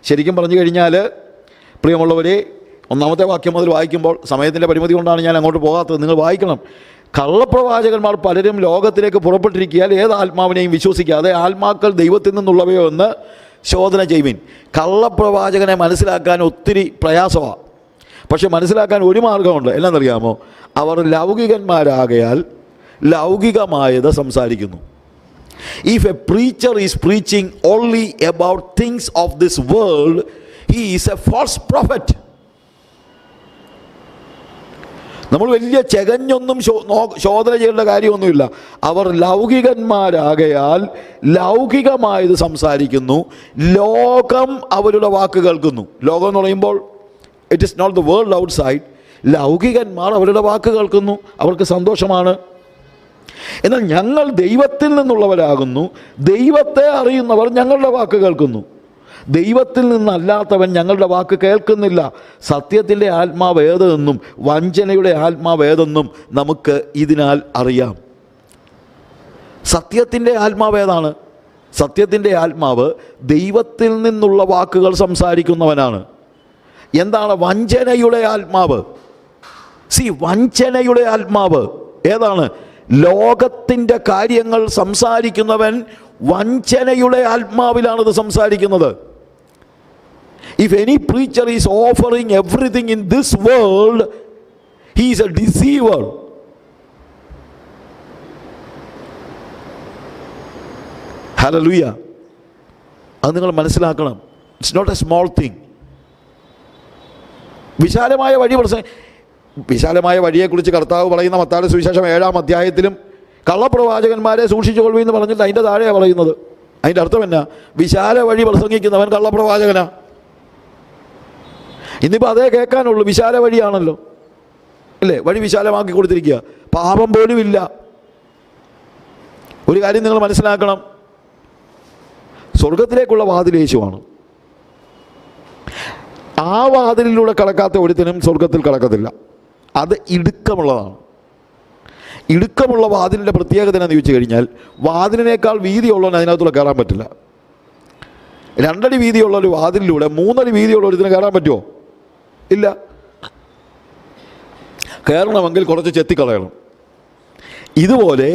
ശരിക്കും പറഞ്ഞു കഴിഞ്ഞാൽ പ്രിയമുള്ളവരെ, ഒന്നാമത്തെ വാക്യം മുതൽ വായിക്കുമ്പോൾ സമയത്തിൻ്റെ പരിമിതി കൊണ്ടാണ് ഞാൻ അങ്ങോട്ട് പോകാത്തത്, നിങ്ങൾ വായിക്കണം. കള്ളപ്രവാചകന്മാർ പലരും ലോകത്തിലേക്ക് പുറപ്പെട്ടിരിക്കുകയാൽ ഏത് ആത്മാവിനെയും വിശ്വസിക്കാതെ ആത്മാക്കൾ ദൈവത്തിൽ നിന്നുള്ളവയോ എന്ന് ശോധന ചെയ്യുവിൻ. കള്ളപ്രവാചകനെ മനസ്സിലാക്കാൻ ഒത്തിരി പ്രയാസമാണ്. പക്ഷെ മനസ്സിലാക്കാൻ ഒരു മാർഗമുണ്ട്. എന്നാണെന്നറിയാമോ? അവർ ലൗകികന്മാരാകയാൽ ലൗകികമായത് സംസാരിക്കുന്നു. If a preacher is preaching only about things of this world, he is a false prophet. നമ്മൾ വലിയ ചകഞ്ഞൊന്നും ശോധന ചെയ്യേണ്ട കാര്യമൊന്നുമില്ല. അവർ ലൗകികന്മാരാകയാൽ ലൗകികമായത് സംസാരിക്കുന്നു, ലോകം അവരുടെ വാക്ക് കേൾക്കുന്നു. ലോകം എന്ന് പറയുമ്പോൾ it is not the world outside. ലൗകികന്മാർ അവരുടെ വാക്ക് കേൾക്കുന്നു, അവർക്ക് സന്തോഷമാണ്. എന്നാൽ ഞങ്ങൾ ദൈവത്തിൽ നിന്നുള്ളവരാകുന്നു, ദൈവത്തെ അറിയുന്നവർ ഞങ്ങളുടെ വാക്ക് കേൾക്കുന്നു. ദൈവത്തിൽ നിന്നല്ലാത്തവൻ ഞങ്ങളുടെ വാക്ക് കേൾക്കുന്നില്ല. സത്യത്തിൻ്റെ ആത്മാവ് ഏതെന്നും വഞ്ചനയുടെ ആത്മാവ് ഏതെന്നും നമുക്ക് ഇതിനാൽ അറിയാം. സത്യത്തിൻ്റെ ആത്മാവ് ഏതാണ്? സത്യത്തിൻ്റെ ആത്മാവ് ദൈവത്തിൽ നിന്നുള്ള വാക്കുകൾ സംസാരിക്കുന്നവനാണ്. എന്താണ് വഞ്ചനയുടെ ആത്മാവ്? വഞ്ചനയുടെ ആത്മാവ് ഏതാണ്? ലോകത്തിൻ്റെ കാര്യങ്ങൾ സംസാരിക്കുന്നവൻ വഞ്ചനയുടെ ആത്മാവിലാണത് സംസാരിക്കുന്നത്. If any preacher is offering everything in this world, he is a deceiver. Hallelujah. അത് നിങ്ങൾ മനസ്സിലാക്കണം. It's not a small thing. വിശാലമായ വഴിയെക്കുറിച്ച് കർത്താവ് പറയുന്ന മത്തായിയുടെ സുവിശേഷം 7-ാം അധ്യായത്തിലും കള്ളപ്രവാചകന്മാരെ സൂക്ഷിച്ചുകൊള്ളുവീൻ എന്ന് പറഞ്ഞിട്ട് അതിൻ്റെ താഴെയാണ് പറയുന്നത്. അതിൻ്റെ അർത്ഥം എന്നാ? വിശാല വഴി പ്രസംഗിക്കുന്നവൻ കള്ളപ്രവാചകനാ. ഇന്നിപ്പോൾ അതേ കേൾക്കാനുള്ളൂ. വിശാല വഴിയാണല്ലോ, അല്ലേ? വഴി വിശാലമാക്കി കൊടുത്തിരിക്കുക, പാപം പോലും ഇല്ല. ഒരു കാര്യം നിങ്ങൾ മനസ്സിലാക്കണം, സ്വർഗത്തിലേക്കുള്ള വാതിൽ യേശുവാണ്. ആ വാതിലിലൂടെ കടക്കാത്ത ഒരുത്തിനും സ്വർഗത്തിൽ കടക്കത്തില്ല. അത് ഇടുക്കമുള്ളതാണ്. ഇടുക്കമുള്ള വാതിലിൻ്റെ പ്രത്യേകത എന്ന് ചോദിച്ചു കഴിഞ്ഞാൽ, വാതിലിനേക്കാൾ വീതിയുള്ളവന് അതിനകത്തൂടെ കയറാൻ പറ്റില്ല. 2 അടി വീതിയുള്ള ഒരു വാതിലിലൂടെ 3 അടി വീതിയുള്ള ഒരുത്തിന് കയറാൻ പറ്റുമോ? ഇല്ല. കയറണമെങ്കിൽ കുറച്ച് ചെത്തിക്കളയണം. ഇതുപോലെ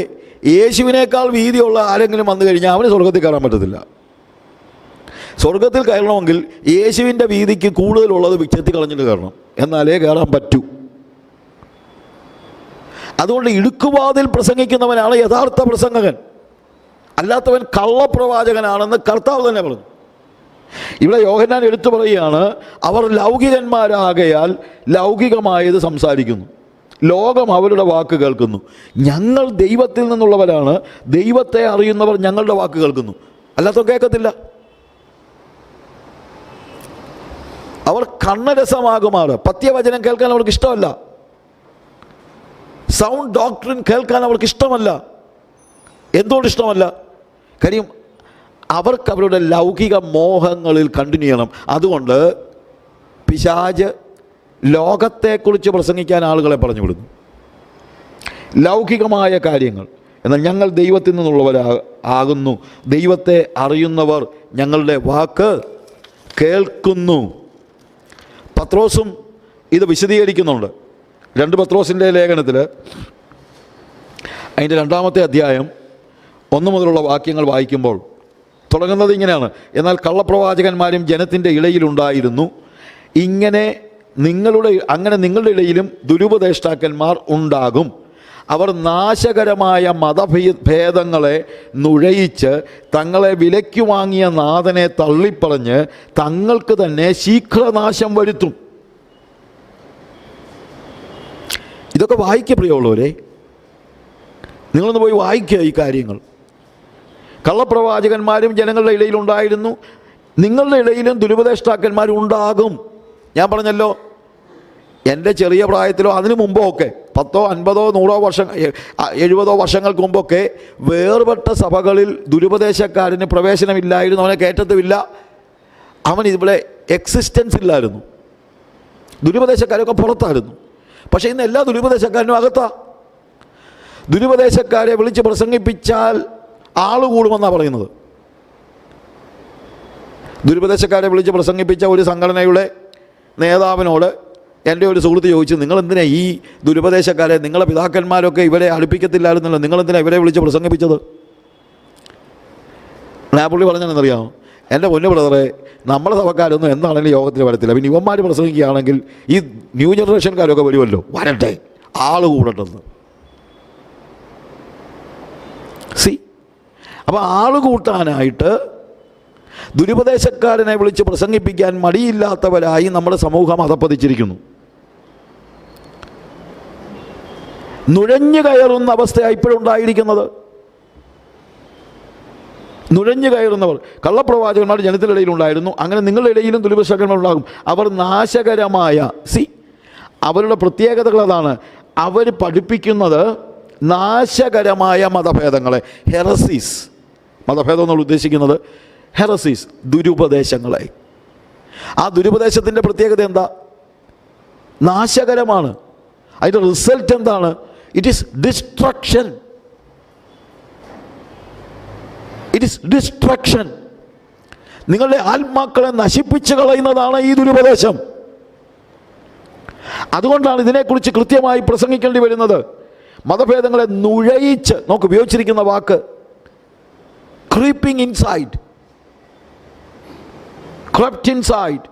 യേശുവിനേക്കാൾ വീതിയുള്ള ആരെങ്കിലും വന്നു കഴിഞ്ഞാൽ അവന് സ്വർഗത്തിൽ കയറാൻ പറ്റത്തില്ല. സ്വർഗത്തിൽ കയറണമെങ്കിൽ യേശുവിൻ്റെ വീതിക്ക് കൂടുതലുള്ളത് ചെത്തിക്കളഞ്ഞിട്ട് കയറണം, എന്നാലേ കയറാൻ പറ്റൂ. അതുകൊണ്ട് ഇടുക്കുവാതിൽ പ്രസംഗിക്കുന്നവനാണ് യഥാർത്ഥ പ്രസംഗകൻ. അല്ലാത്തവൻ കള്ളപ്രവാചകനാണെന്ന് കർത്താവ് തന്നെ പറഞ്ഞു. ഇവിടെ യോഹന്നാൻ എടുത്തു പറയുകയാണ്, അവർ ലൗകികന്മാരാകയാൽ ലൗകികമായത് സംസാരിക്കുന്നു, ലോകം അവരുടെ വാക്ക് കേൾക്കുന്നു. ഞങ്ങൾ ദൈവത്തിൽ നിന്നുള്ളവരാണ്, ദൈവത്തെ അറിയുന്നവർ ഞങ്ങളുടെ വാക്ക് കേൾക്കുന്നു. അല്ലാത്തവർ കേൾക്കത്തില്ല. അവർ കണ്ണരസമാകുമാറ്, പത്യവചനം കേൾക്കാൻ അവർക്ക് ഇഷ്ടമല്ല. സൗണ്ട് ഡോക്ട്രിൻ കേൾക്കാൻ അവർക്ക് ഇഷ്ടമല്ല. എന്തുകൊണ്ട് ഇഷ്ടമല്ല? കാര്യം അവർക്ക് അവരുടെ ലൗകിക മോഹങ്ങളിൽ കണ്ടിന്യൂ ചെയ്യണം. അതുകൊണ്ട് പിശാച് ലോകത്തെക്കുറിച്ച് പ്രസംഗിക്കാൻ ആളുകളെ പറഞ്ഞു വിടുന്നു, ലൗകികമായ കാര്യങ്ങൾ. എന്നാൽ ഞങ്ങൾ ദൈവത്തിൽ നിന്നുള്ളവരാകുന്നു, ദൈവത്തെ അറിയുന്നവർ ഞങ്ങളുടെ വാക്ക് കേൾക്കുന്നു. പത്രോസും ഇത് വിശദീകരിക്കുന്നുണ്ട്. 2 പത്രോസിൻ്റെ ലേഖനത്തിൽ അതിൻ്റെ 2-ാമത്തെ അധ്യായം 1 മുതലുള്ള വാക്യങ്ങൾ വായിക്കുമ്പോൾ തുടങ്ങുന്നത് ഇങ്ങനെയാണ്: എന്നാൽ കള്ളപ്രവാചകന്മാരും ജനത്തിൻ്റെ ഇടയിലുണ്ടായിരുന്നു, അങ്ങനെ നിങ്ങളുടെ ഇടയിലും ദുരുപദേഷ്ടാക്കന്മാർ ഉണ്ടാകും. അവർ നാശകരമായ മതഭേദങ്ങളെ നുഴയിച്ച് തങ്ങളെ വിലയ്ക്ക് വാങ്ങിയ നാഥനെ തള്ളിപ്പറഞ്ഞ് തങ്ങൾക്ക് തന്നെ ശീഘ്രനാശം വരുത്തും. ഇതൊക്കെ വായിക്കുക പ്രിയമുള്ളവരെ, നിങ്ങളൊന്ന് പോയി വായിക്കുക ഈ കാര്യങ്ങൾ. കള്ളപ്രവാചകന്മാരും ജനങ്ങളുടെ ഇടയിലുണ്ടായിരുന്നു, നിങ്ങളുടെ ഇടയിലും ദുരുപദേഷ്ടാക്കന്മാരും ഉണ്ടാകും. ഞാൻ പറഞ്ഞല്ലോ, എൻ്റെ ചെറിയ പ്രായത്തിലോ അതിനു മുമ്പോ ഒക്കെ 10, 50, 100 വർഷം 70 വർഷങ്ങൾക്ക് മുമ്പൊക്കെ വേർപെട്ട സഭകളിൽ ദുരുപദേശക്കാരന് പ്രവേശനമില്ലായിരുന്നു, അവനെ കയറ്റത്തുമില്ല. അവൻ ഇവിടെ എക്സിസ്റ്റൻസ് ഇല്ലായിരുന്നു. ദുരുപദേശക്കാരൊക്കെ പുറത്തായിരുന്നു. പക്ഷേ ഇന്ന് എല്ലാ ദുരുപദേശക്കാരനും അകത്താ. ദുരുപദേശക്കാരെ വിളിച്ച് പ്രസംഗിപ്പിച്ചാൽ ആള് കൂടുമെന്നാണ് പറയുന്നത്. ദുരുപദേശക്കാരെ വിളിച്ച് പ്രസംഗിപ്പിച്ച ഒരു സംഘടനയുടെ നേതാവിനോട് എൻ്റെ ഒരു സുഹൃത്ത് ചോദിച്ചു, നിങ്ങളെന്തിനാ ഈ ദുരുപദേശക്കാരെ, നിങ്ങളെ പിതാക്കന്മാരൊക്കെ ഇവരെ അടുപ്പിക്കത്തില്ലായിരുന്നല്ലോ, നിങ്ങളെന്തിനാ ഇവരെ വിളിച്ച് പ്രസംഗിപ്പിച്ചത്? ഞാൻ പുള്ളി പറഞ്ഞതെന്നറിയാമോ? എൻ്റെ പൊന്നു ബ്രദറെ, നമ്മളെ സഭക്കാരൊന്നും എന്താണെങ്കിലും യോഗത്തിൽ വരത്തില്ല. പിന്നെ ഇവന്മാർ പ്രസംഗിക്കുകയാണെങ്കിൽ ഈ ന്യൂ ജനറേഷൻകാരൊക്കെ വരുമല്ലോ, വരട്ടെ, ആള് കൂടട്ടെന്ന്. അപ്പോൾ ആള് കൂട്ടാനായിട്ട് ദുരുപദേശക്കാരനെ വിളിച്ച് പ്രസംഗിപ്പിക്കാൻ മടിയില്ലാത്തവരായി നമ്മുടെ സമൂഹം അധപ്പതിച്ചിരിക്കുന്നു. നുഴഞ്ഞു കയറുന്ന അവസ്ഥയാണ് ഇപ്പോഴുണ്ടായിരിക്കുന്നത്. നുഴഞ്ഞു കയറുന്നവർ, കള്ളപ്രവാചകന്മാർ ജനത്തിനിടയിലുണ്ടായിരുന്നു. അങ്ങനെ നിങ്ങളുടെ ഇടയിലും ദുരുപദേശകന്മാരുണ്ടാകും. അവർ നാശകരമായ, അവരുടെ പ്രത്യേകതകൾ അതാണ്. അവർ പഠിപ്പിക്കുന്നത് നാശകരമായ മതഭേദങ്ങളെ, ഹെറസീസ്. മതഭേദം എന്നുള്ള ഉദ്ദേശിക്കുന്നത് ഹെറസീസ്, ദുരുപദേശങ്ങളെ. ആ ദുരുപദേശത്തിൻ്റെ പ്രത്യേകത എന്താ? നാശകരമാണ്. അതിൻ്റെ റിസൾട്ട് എന്താണ്? It is destruction. It is destruction. നിങ്ങളുടെ ആത്മാക്കളെ നശിപ്പിച്ച് കളയുന്നതാണ് ഈ ദുരുപദേശം. അതുകൊണ്ടാണ് ഇതിനെക്കുറിച്ച് കൃത്യമായി പ്രസംഗിക്കേണ്ടി വരുന്നത്. മതഭേദങ്ങളെ നുഴയിച്ച്, നോക്ക് ഉപയോഗിച്ചിരിക്കുന്ന വാക്ക് ക്രീപ്പിംഗ് ഇൻസൈഡ്, ക്രെപ്റ്റ് ഇൻസൈഡ്.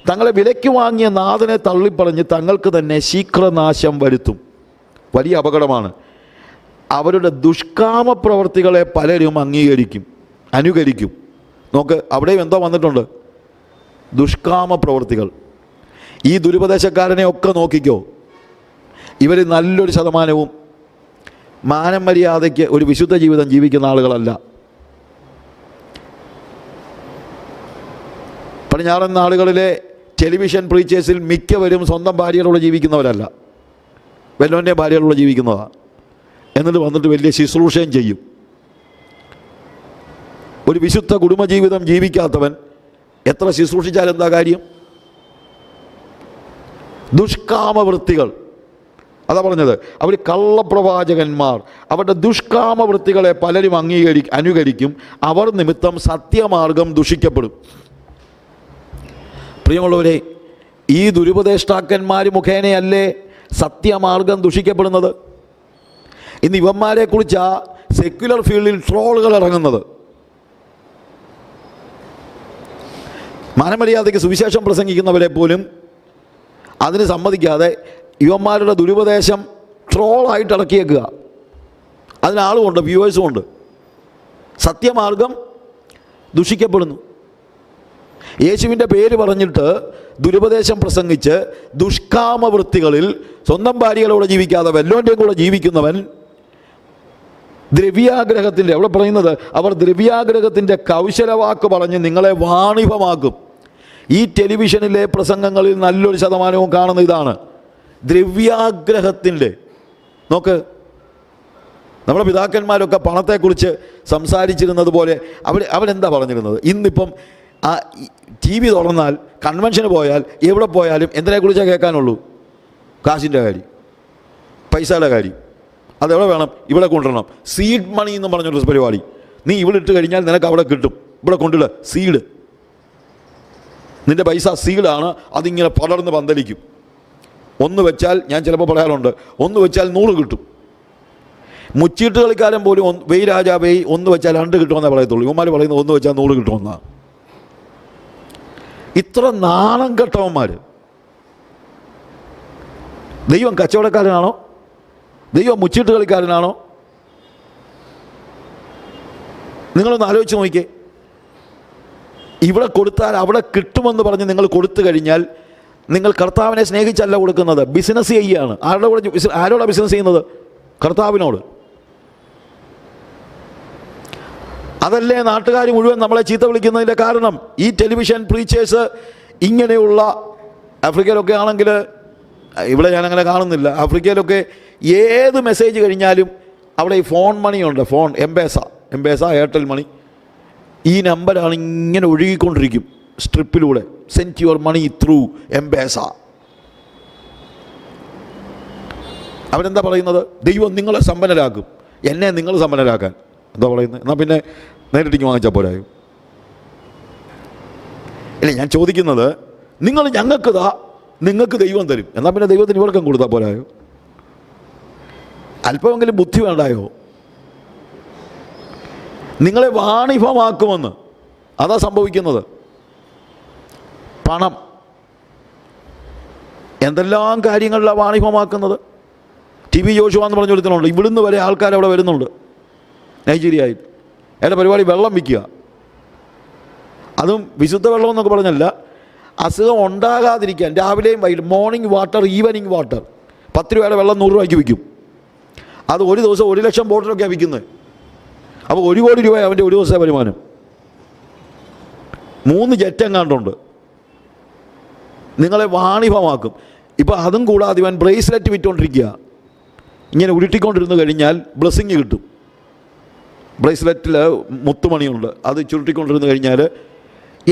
തങ്ങളെ വിലയ്ക്ക് വാങ്ങിയ നാഥനെ തള്ളിപ്പറഞ്ഞ് തങ്ങൾക്ക് തന്നെ ശീഘ്രനാശം വരുത്തും. വലിയ അപകടമാണ്. അവരുടെ ദുഷ്കാമ പ്രവർത്തികളെ പലരും അനുകരിക്കും. നോക്ക്, അവിടെയും എന്തോ വന്നിട്ടുണ്ട്, ദുഷ്കാമ പ്രവർത്തികൾ. ഈ ദുരുപദേശക്കാരനെ ഒക്കെ നോക്കിക്കോ, ഇവർ നല്ലൊരു ശതമാനവും മാനം മര്യാദയ്ക്ക് ഒരു വിശുദ്ധ ജീവിതം ജീവിക്കുന്ന ആളുകളല്ല. പടിഞ്ഞാറൻ നാടുകളിലെ ടെലിവിഷൻ പ്രീച്ചേഴ്സിൽ മിക്കവരും സ്വന്തം ഭാര്യകളോട് ജീവിക്കുന്നവരല്ല, വല്ലവൻ്റെ ഭാര്യകളോട് ജീവിക്കുന്നതാണ്. എന്നിട്ട് വന്നിട്ട് വലിയ ശുശ്രൂഷയും ചെയ്യും. ഒരു വിശുദ്ധ കുടുംബജീവിതം ജീവിക്കാത്തവൻ എത്ര ശുശ്രൂഷിച്ചാൽ എന്താ കാര്യം? ദുഷ്കാമവൃത്തികൾ, അതാ പറഞ്ഞത്. അവർ കള്ളപ്രവാചകന്മാർ, അവരുടെ ദുഷ്കാമവൃത്തികളെ പലരും അനുകരിക്കും. അവർ നിമിത്തം സത്യമാർഗം ദുഷിക്കപ്പെടും. പ്രിയമുള്ളവരെ, ഈ ദുരുപദേഷ്ടാക്കന്മാർ മുഖേനയല്ലേ സത്യമാർഗം ദുഷിക്കപ്പെടുന്നത്? ഇന്ന് ഇവന്മാരെക്കുറിച്ച് സെക്യുലർ ഫീൽഡിൽ ട്രോളുകൾ ഇറങ്ങുന്നത്. മാനമര്യാദയ്ക്ക് സുവിശേഷം പ്രസംഗിക്കുന്നവരെ പോലും അതിന് സമ്മതിക്കാതെ ഇവന്മാരുടെ ദുരുപദേശം ട്രോളായിട്ട് ഇറക്കിയേക്കുക. അതിനാളുമുണ്ട്, വ്യൂവേഴ്സും ഉണ്ട്. സത്യമാർഗം ദുഷിക്കപ്പെടുന്നു. യേശുവിൻ്റെ പേര് പറഞ്ഞിട്ട് ദുരുപദേശം പ്രസംഗിച്ച് ദുഷ്കാമവൃത്തികളിൽ സ്വന്തം ഭാര്യകളോട് ജീവിക്കാതെ വല്ലോൻ്റെയും കൂടെ ജീവിക്കുന്നവൻ ദ്രവ്യാഗ്രഹത്തിൻ്റെ, അവിടെ പറയുന്നത് അവർ ദ്രവ്യാഗ്രഹത്തിൻ്റെ കൗശലവാക്ക് പറഞ്ഞ് നിങ്ങളെ വാണിഭമാക്കും. ഈ ടെലിവിഷനിലെ പ്രസംഗങ്ങളിൽ നല്ലൊരു ശതമാനവും കാണുന്ന ഇതാണ്, ദ്രവ്യാഗ്രഹത്തിൻ്റെ. നോക്ക്, നമ്മുടെ പിതാക്കന്മാരൊക്കെ പണത്തെക്കുറിച്ച് സംസാരിച്ചിരുന്നത് പോലെ അവരെന്താ പറഞ്ഞിരുന്നത്? ഇന്നിപ്പം ആ ടി വി തുറന്നാൽ, കൺവെൻഷന് പോയാൽ, എവിടെ പോയാലും എന്തിനെക്കുറിച്ചാണ് കേൾക്കാനുള്ളൂ? കാശിൻ്റെ കാര്യം, പൈസയുടെ കാര്യം. അതെവിടെ വേണം? ഇവിടെ കൊണ്ടുവരണം. സീഡ് മണി എന്ന് പറഞ്ഞൊരു പരിപാടി. നീ ഇവിടെ ഇട്ട് കഴിഞ്ഞാൽ നിനക്ക് അവിടെ കിട്ടും. ഇവിടെ കൊണ്ടില്ല, സീഡ്. നിൻ്റെ പൈസ സീഡാണ്. അതിങ്ങനെ പടർന്ന് പന്തലിക്കും. ഒന്ന് വെച്ചാൽ, ഞാൻ ചിലപ്പോൾ പറയാറുണ്ട്, ഒന്ന് വെച്ചാൽ 100 കിട്ടും. മുച്ചീട്ട് കളിക്കാരൻ പോലും വെയ് രാജാ വെയ്, ഒന്ന് വെച്ചാൽ 2 കിട്ടുമെന്നേ പറയത്തുള്ളൂ. ഇവന്മാർ പറയുന്നത് ഒന്ന് വെച്ചാൽ 100 കിട്ടുമെന്നാണ്. ഇത്ര നാണം കെട്ടവന്മാർ. ദൈവം കച്ചവടക്കാരനാണോ? ദൈവം മുച്ചീട്ട് കളിക്കാരനാണോ? നിങ്ങളൊന്ന് ആലോചിച്ച് നോക്കിക്കേ. ഇവിടെ കൊടുത്താൽ അവിടെ കിട്ടുമെന്ന് പറഞ്ഞ് നിങ്ങൾ കൊടുത്തു കഴിഞ്ഞാൽ നിങ്ങൾ കർത്താവിനെ സ്നേഹിച്ചല്ല കൊടുക്കുന്നത്, ബിസിനസ് ചെയ്യുകയാണ്. ആരോടാണ് ബിസിനസ് ചെയ്യുന്നത്? കർത്താവിനോട്. അതല്ലേ നാട്ടുകാർ മുഴുവൻ നമ്മളെ ചീത്ത വിളിക്കുന്നതിൻ്റെ കാരണം? ഈ ടെലിവിഷൻ പ്രീച്ചേഴ്സ് ഇങ്ങനെയുള്ള, ആഫ്രിക്കയിലൊക്കെ ആണെങ്കിൽ, ഇവിടെ ഞാനങ്ങനെ കാണുന്നില്ല, ആഫ്രിക്കയിലൊക്കെ ഏത് മെസ്സേജ് കഴിഞ്ഞാലും അവിടെ ഈ ഫോൺ മണിയുണ്ട്. എംപേസ, എയർടെൽ മണി. ഈ നമ്പറാണ് ഇങ്ങനെ ഒഴുകിക്കൊണ്ടിരിക്കും. സ്ട്രിപ്പിലൂടെ. Send your money through M-Pesa. അവരെന്താ പറയുന്നത്? ദൈവം നിങ്ങളെ സമ്പന്നരാക്കും, എന്നെ നിങ്ങൾ സമ്പന്നരാക്കാൻ. എന്താ പറയുന്നത്? എന്നാൽ പിന്നെ നേരിട്ടിങ്ങ് വാങ്ങിച്ചാൽ പോരായോ? ഇല്ല, ഞാൻ ചോദിക്കുന്നത്, നിങ്ങൾ ഞങ്ങൾക്ക് നിങ്ങൾക്ക് ദൈവം തരും, എന്നാൽ പിന്നെ ദൈവത്തിന് ഇവർക്കും കൊടുത്താൽ പോരായോ? അല്പമെങ്കിലും ബുദ്ധി വേണ്ടായോ? നിങ്ങളെ വാണിഭമാക്കുമെന്ന്, അതാ സംഭവിക്കുന്നത്. പണം എന്തെല്ലാം കാര്യങ്ങളിലാണ് വാണിഭമാക്കുന്നത്. ടി വി ജോഷുവ എന്ന് പറഞ്ഞ ഒരുത്തനുണ്ട്, ഇവിടുന്ന് വരെ ആൾക്കാർ അവിടെ വരുന്നുണ്ട്, നൈജീരിയയിൽ. അയാളുടെ പരിപാടി വെള്ളം വിൽക്കുക. അതും വിശുദ്ധ വെള്ളം എന്നൊക്കെ പറഞ്ഞല്ല, അസുഖം ഉണ്ടാകാതിരിക്കാൻ രാവിലെയും വൈകിട്ട് മോർണിംഗ് വാട്ടർ, ഈവനിങ് വാട്ടർ. 10 രൂപയുടെ വെള്ളം 100 രൂപയ്ക്ക് വിൽക്കും. അത് ഒരു ദിവസം 1 ലക്ഷം ബോട്ടിലൊക്കെയാണ് വിൽക്കുന്നത്. അപ്പോൾ 1 കോടി രൂപ അവൻ്റെ ഒരു ദിവസത്തെ വരുമാനം. 3 ജെറ്റ് എങ്ങാണ്ടുണ്ട്. നിങ്ങളെ വാണിഭമാക്കും. ഇപ്പോൾ അതും കൂടാതെ ഇവൻ ബ്രേസ്ലെറ്റ് വിറ്റുകൊണ്ടിരിക്കുക. ഇങ്ങനെ ഉരുട്ടിക്കൊണ്ടിരുന്ന് കഴിഞ്ഞാൽ ബ്ലെസ്സിങ് കിട്ടും. ബ്രേസ്ലെറ്റിൽ മുത്തുമണിയുണ്ട്, അത് ചുരുട്ടിക്കൊണ്ടിരുന്ന് കഴിഞ്ഞാൽ.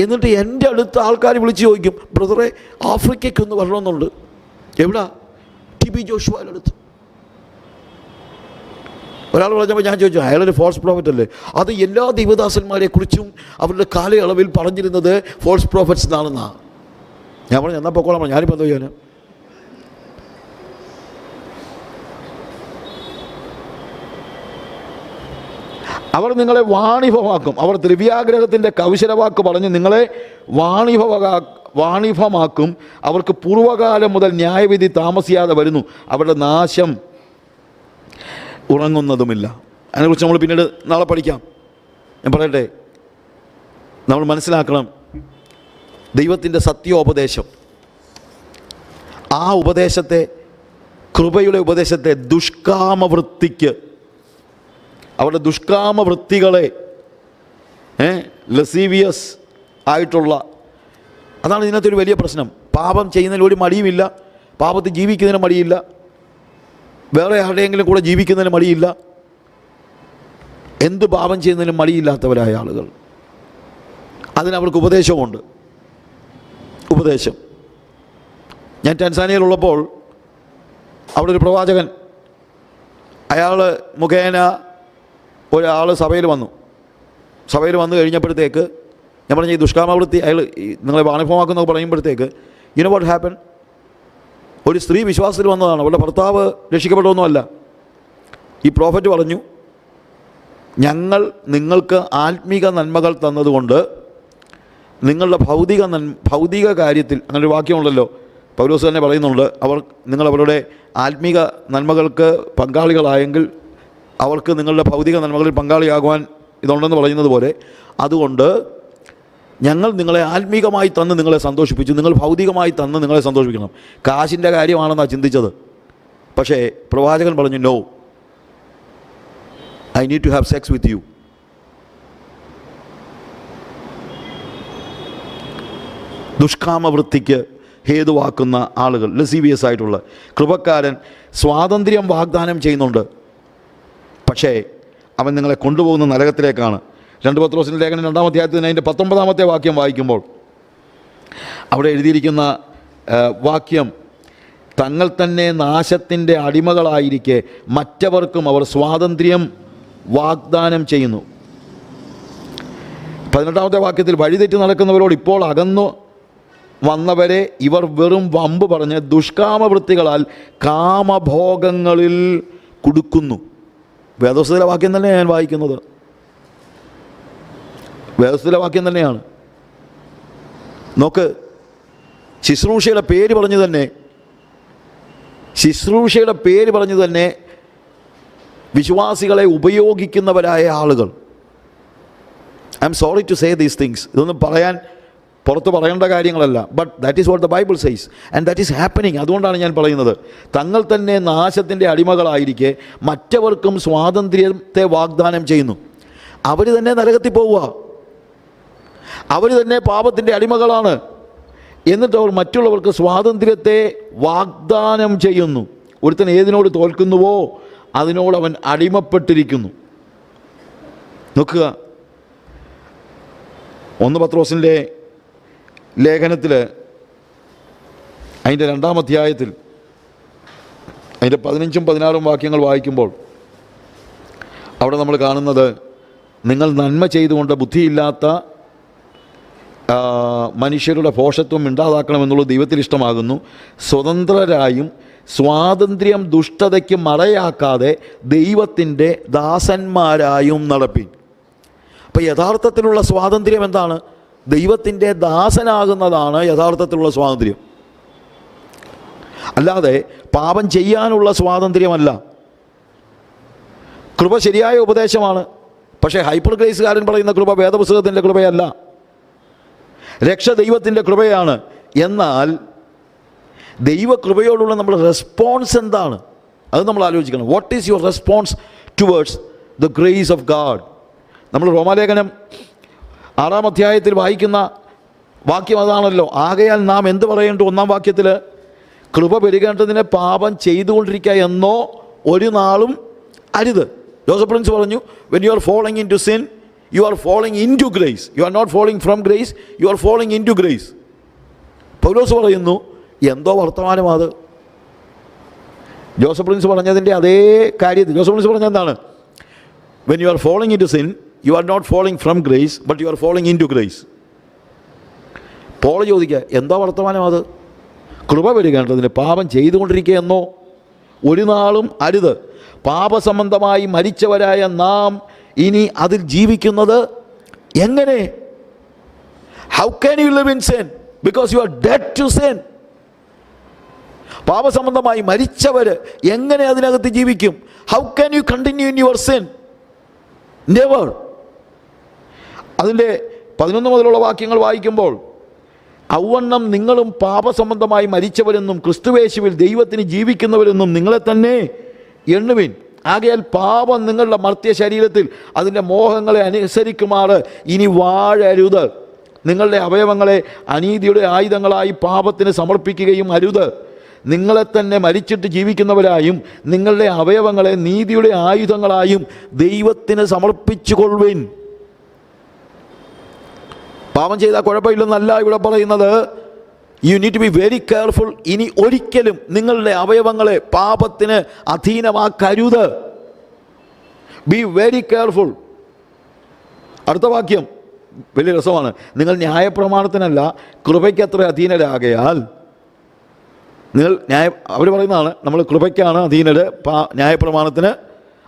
എന്നിട്ട് എൻ്റെ അടുത്ത് ആൾക്കാർ വിളിച്ച് ചോദിക്കും, ബ്രദറെ ആഫ്രിക്കയ്ക്കൊന്ന് വരണമെന്നുണ്ട്. എവിടാ? ടി ബി ജോഷുവയുടെ അടുത്ത്. ഒരാൾ പറഞ്ഞപ്പോൾ ഞാൻ ചോദിച്ചു, അയാളൊരു ഫോൾസ് പ്രോഫറ്റ് അല്ലേ? അത് എല്ലാ ദൈവദാസന്മാരെക്കുറിച്ചും അവരുടെ കാലയളവിൽ പറഞ്ഞിരുന്നത് ഫോൾസ് പ്രോഫറ്റ്സ് എന്നാണെന്നാണ്. ഞാൻ പറഞ്ഞു, എന്നാൽ പൊക്കോളാം, ഞാനിപ്പോൾ എന്താ ചെയ്യാൻ? അവർ നിങ്ങളെ വാണിഭമാക്കും. അവർ ദ്രവ്യാഗ്രഹത്തിൻ്റെ കൗശലവാക്ക് പറഞ്ഞ് നിങ്ങളെ വാണിഭമാക്കും. അവർക്ക് പൂർവ്വകാലം മുതൽ ന്യായവിധി താമസിയാതെ വരുന്നു, അവരുടെ നാശം ഉറങ്ങുന്നതുമില്ല. അതിനെക്കുറിച്ച് നമ്മൾ പിന്നീട് നാളെ പഠിക്കാം. ഞാൻ പറയട്ടെ, നമ്മൾ മനസ്സിലാക്കണം, ദൈവത്തിൻ്റെ സത്യോപദേശം, ആ ഉപദേശത്തെ, കൃപയുടെ ഉപദേശത്തെ ദുഷ്കാമവൃത്തിക്ക്, അവരുടെ ദുഷ്കാമവൃത്തികളെ, ലസീവിയസ് ആയിട്ടുള്ള, അതാണ് ഇതിനകത്തൊരു വലിയ പ്രശ്നം. പാപം ചെയ്യുന്നതിൽ ഒരു മടിയുമില്ല, പാപത്തിൽ ജീവിക്കുന്നതിന് മടിയില്ല, വേറെ ആരുടെയെങ്കിലും കൂടെ ജീവിക്കുന്നതിന് മടിയില്ല, എന്ത് പാപം ചെയ്യുന്നതിനും മടിയില്ലാത്തവരായ ആളുകൾ. അതിനവർക്ക് ഉപദേശമുണ്ട്. ഉപദേശം. ഞാൻ ടാൻസാനിയയിലുള്ളപ്പോൾ അവിടെ ഒരു പ്രവാചകൻ, അയാൾ മുഖേന ഒരാൾ സഭയിൽ വന്നു. സഭയിൽ വന്നു കഴിഞ്ഞപ്പോഴത്തേക്ക് ഞാൻ പറഞ്ഞ ഈ ദുഷ്കാമവൃത്തി, അയാൾ നിങ്ങളെ വാണിഭമാക്കുന്നൊക്കെ പറയുമ്പോഴത്തേക്ക്, യു നോ വാട്ട് ഹാപ്പൻ? ഒരു സ്ത്രീ വിശ്വാസത്തിൽ വന്നതാണ്, അവളുടെ ഭർത്താവ് രക്ഷിക്കപ്പെട്ടൊന്നുമല്ല. ഈ പ്രോഫറ്റ് പറഞ്ഞു, ഞങ്ങൾ നിങ്ങൾക്ക് ആത്മീക നന്മകൾ തന്നതുകൊണ്ട് നിങ്ങളുടെ ഭൗതിക കാര്യത്തിൽ, അങ്ങനൊരു വാക്യമുണ്ടല്ലോ, പൗലോസ് തന്നെ പറയുന്നുണ്ട്, നിങ്ങളവരുടെ ആത്മീക നന്മകൾക്ക് പങ്കാളികളായെങ്കിൽ അവർക്ക് നിങ്ങളുടെ ഭൗതിക നന്മകളിൽ പങ്കാളിയാകുവാൻ ഇതുണ്ടെന്ന് പറയുന്നത് പോലെ, അതുകൊണ്ട് ഞങ്ങൾ നിങ്ങളെ ആത്മീകമായി തന്ന് നിങ്ങളെ സന്തോഷിപ്പിച്ചു, നിങ്ങൾ ഭൗതികമായി തന്ന് നിങ്ങളെ സന്തോഷിപ്പിക്കണം. കാശിൻ്റെ കാര്യമാണെന്നാണ് ചിന്തിച്ചത്. പക്ഷേ പ്രവാചകൻ പറഞ്ഞു, no, I need to have sex with you. ദുഷ്കാമവൃത്തിക്ക് ഹേതുവാക്കുന്ന ആളുകൾ, ലസീവിയസ് ആയിട്ടുള്ള. കൃപക്കാരൻ സ്വാതന്ത്ര്യം വാഗ്ദാനം ചെയ്യുന്നുണ്ട്, പക്ഷേ അവൻ നിങ്ങളെ കൊണ്ടുപോകുന്ന നരകത്തിലേക്കാണ്. 2 പത്രോസിൻ്റെ ലേഖനം 2-ാം അധ്യായത്തിന് അതിൻ്റെ 19-ാമത്തെ വാക്യം വായിക്കുമ്പോൾ അവിടെ എഴുതിയിരിക്കുന്ന വാക്യം, തങ്ങൾ തന്നെ നാശത്തിൻ്റെ അടിമകളായിരിക്കെ മറ്റവർക്കും അവർ സ്വാതന്ത്ര്യം വാഗ്ദാനം ചെയ്യുന്നു. 18-ാമത്തെ വാക്യത്തിൽ, വഴിതെറ്റി നടക്കുന്നവരോട് ഇപ്പോൾ അകന്നു വന്നവരെ ഇവർ വെറും വമ്പ് പറഞ്ഞ് ദുഷ്കാമവൃത്തികളാൽ കാമഭോഗങ്ങളിൽ കുടുക്കുന്നു. വേദോസ്തത്തിലെ വാക്യം തന്നെയാണ് ഞാൻ വായിക്കുന്നത്. വേദോസ്തത്തിലെ വാക്യം തന്നെയാണ്. നോക്ക്, ശുശ്രൂഷയുടെ പേര് പറഞ്ഞു തന്നെ വിശ്വാസികളെ ഉപയോഗിക്കുന്നവരായ ആളുകൾ. I am sorry to say these things. ഇതൊന്നും പുറത്ത് പറയേണ്ട കാര്യങ്ങളല്ല. But that is what the Bible says and that is happening. അതുകൊണ്ടാണ് ഞാൻ പറയുന്നത്, തങ്ങൾ തന്നെ നാശത്തിൻ്റെ അടിമകളായിരിക്കെ മറ്റവർക്കും സ്വാതന്ത്ര്യത്തെ വാഗ്ദാനം ചെയ്യുന്നു. അവർ തന്നെ നരകത്തിൽ പോവുക, അവർ തന്നെ പാപത്തിൻ്റെ അടിമകളാണ്. എന്നിട്ട് അവർ മറ്റുള്ളവർക്ക് സ്വാതന്ത്ര്യത്തെ വാഗ്ദാനം ചെയ്യുന്നു. ഒരുത്തൻ ഏതിനോട് തോൽക്കുന്നുവോ അതിനോട് അവൻ അടിമപ്പെട്ടിരിക്കുന്നു. നോക്കുക, 1 പത്രോസിൻ്റെ ലേഖനത്തിൽ അതിൻ്റെ 2-ാം അധ്യായത്തിൽ അതിൻ്റെ 15-16 വാക്യങ്ങൾ വായിക്കുമ്പോൾ അവിടെ നമ്മൾ കാണുന്നത്, നിങ്ങൾ നന്മ ചെയ്തുകൊണ്ട് ബുദ്ധിയില്ലാത്ത മനുഷ്യരുടെ ഭോഷത്വം ഉണ്ടാതാക്കണമെന്നുള്ളത് ദൈവത്തിൽ ഇഷ്ടമാകുന്നു. സ്വതന്ത്രരായും സ്വാതന്ത്ര്യം ദുഷ്ടതയ്ക്ക് മറയാക്കാതെ ദൈവത്തിൻ്റെ ദാസന്മാരായും നടപ്പിൻ. അപ്പോൾ യഥാർത്ഥത്തിലുള്ള സ്വാതന്ത്ര്യം എന്താണ്? ദൈവത്തിൻ്റെ ദാസനാകുന്നതാണ് യഥാർത്ഥത്തിലുള്ള സ്വാതന്ത്ര്യം. അല്ലാതെ പാപം ചെയ്യാനുള്ള സ്വാതന്ത്ര്യമല്ല. കൃപ ശരിയായ ഉപദേശമാണ്. പക്ഷേ ഹൈപ്പർ ഗ്രേസുകാരൻ പറയുന്ന കൃപ വേദപുസ്തകത്തിൻ്റെ കൃപയല്ല, രക്ഷ ദൈവത്തിൻ്റെ കൃപയാണ്. എന്നാൽ ദൈവകൃപയോടുള്ള നമ്മുടെ റെസ്പോൺസ് എന്താണ്? അത് നമ്മൾ ആലോചിക്കണം. What is your response towards the grace of God? നമ്മൾ റോമാലേഖനം 6-ാം അധ്യായത്തിൽ വായിക്കുന്ന വാക്യം അതാണല്ലോ. ആകയാൽ നാം എന്ത് പറയേണ്ടു? 1-ാം വാക്യത്തിൽ, കൃപ പെരുകേണ്ടതിന് പാപം ചെയ്തുകൊണ്ടിരിക്കുക എന്നോ ഒരു നാളും അരുത്. ജോസഫ് പ്രിൻസ് പറഞ്ഞു, when you are falling into sin, you are falling into grace. You are not falling from grace, you are falling into grace. പൗലോസ് പറയുന്നു, എന്തോ വർത്തമാനം അത്. ജോസഫ് പ്രിൻസ് പറഞ്ഞതിൻ്റെ അതേ കാര്യത്തിൽ ജോസഫ് പ്രിൻസ് പറഞ്ഞ എന്താണ്? when you are falling into sin, you are not falling from grace, but you are falling into grace. Paul ചോദിക്കുക, എന്തോ വർത്തമാനം അത്? കൃപ പെരുകേണ്ടതിന് പാപം ചെയ്തുകൊണ്ടിരിക്കുക എന്നോ ഒരു നാളും അരുത്. പാപസംബന്ധമായി മരിച്ചവരായ നാം ഇനി അതിൽ ജീവിക്കുന്നത് എങ്ങനെ? How can you live in sin because you are dead to sin? പാപസംബന്ധമായി മരിച്ചവർ എങ്ങനെ അതിനകത്ത് ജീവിക്കും? How can you continue in your sin? Never. അതിൻ്റെ 11 മുതലുള്ള വാക്യങ്ങൾ വായിക്കുമ്പോൾ, ഔവണ്ണം നിങ്ങളും പാപസംബന്ധമായി മരിച്ചവരെന്നും ക്രിസ്തുവേശുവിൽ ദൈവത്തിന് ജീവിക്കുന്നവരെന്നും നിങ്ങളെ തന്നെ എണ്ണുവിൻ. ആകയാൽ പാപം നിങ്ങളുടെ മർത്യ ശരീരത്തിൽ അതിൻ്റെ മോഹങ്ങളെ അനുസരിക്കുമാറ് ഇനി വാഴരുത്. നിങ്ങളുടെ അവയവങ്ങളെ അനീതിയുടെ ആയുധങ്ങളായി പാപത്തിന് സമർപ്പിക്കുകയും അരുത്. നിങ്ങളെ തന്നെ മരിച്ചിട്ട് ജീവിക്കുന്നവരായും നിങ്ങളുടെ അവയവങ്ങളെ നീതിയുടെ ആയുധങ്ങളായും ദൈവത്തിന് സമർപ്പിച്ചുകൊള്ളുവിൻ. പാപം ചെയ്താൽ കുഴപ്പമില്ലെന്നല്ല ഇവിടെ പറയുന്നത്. You need to be very careful. ഇനി ഒരിക്കലും നിങ്ങളുടെ അവയവങ്ങളെ പാപത്തിന് അധീനമാക്കരുത്. B very careful. അടുത്ത വാക്യം വലിയ രസമാണ്. നിങ്ങൾ ന്യായപ്രമാണത്തിനല്ല കൃപയ്ക്കത്ര അധീനരാകയാൽ. നിങ്ങൾ അവർ പറയുന്നതാണ്, നമ്മൾ കൃപയ്ക്കാണ് അധീനര്, ന്യായപ്രമാണത്തിന്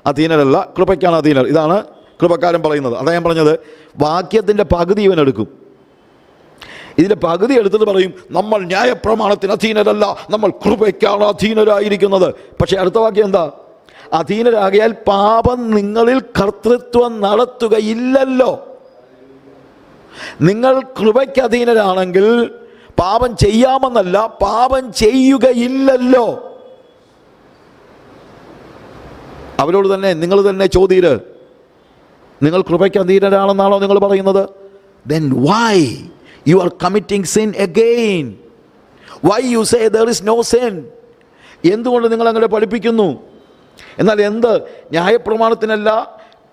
അധീനരല്ല, കൃപയ്ക്കാണ് അധീനർ. ഇതാണ് കൃപക്കാരൻ പറയുന്നത്. അതാ ഞാൻ പറഞ്ഞത്, വാക്യത്തിൻ്റെ പകുതി ഇവനെടുക്കും. ഇതിൻ്റെ പകുതി എടുത്തിട്ട് പറയും, നമ്മൾ ന്യായപ്രമാണത്തിന് അധീനരല്ല, നമ്മൾ കൃപയ്ക്കാണ് അധീനരായിരിക്കുന്നത്. പക്ഷേ അടുത്ത വാക്യം എന്താ? അധീനരാകിയാൽ പാപം നിങ്ങളിൽ കർത്തൃത്വം നടത്തുകയില്ലല്ലോ. നിങ്ങൾ കൃപയ്ക്ക് അധീനരാണെങ്കിൽ പാപം ചെയ്യാമെന്നല്ല, പാപം ചെയ്യുകയില്ലല്ലോ. അവരോട് തന്നെ നിങ്ങൾ തന്നെ ചോദ്യര്, നിങ്ങൾ കൃപയ്ക്ക് അധീനരാണെന്നാണോ നിങ്ങൾ പറയുന്നത്? then why you are committing sin again? why you say there is no sin? എന്തുകൊണ്ട് നിങ്ങൾ അങ്ങനെ പഠിപ്പിക്കുന്നു? എന്നാൽ എന്ത്? ന്യായപ്രമാണത്തിനല്ല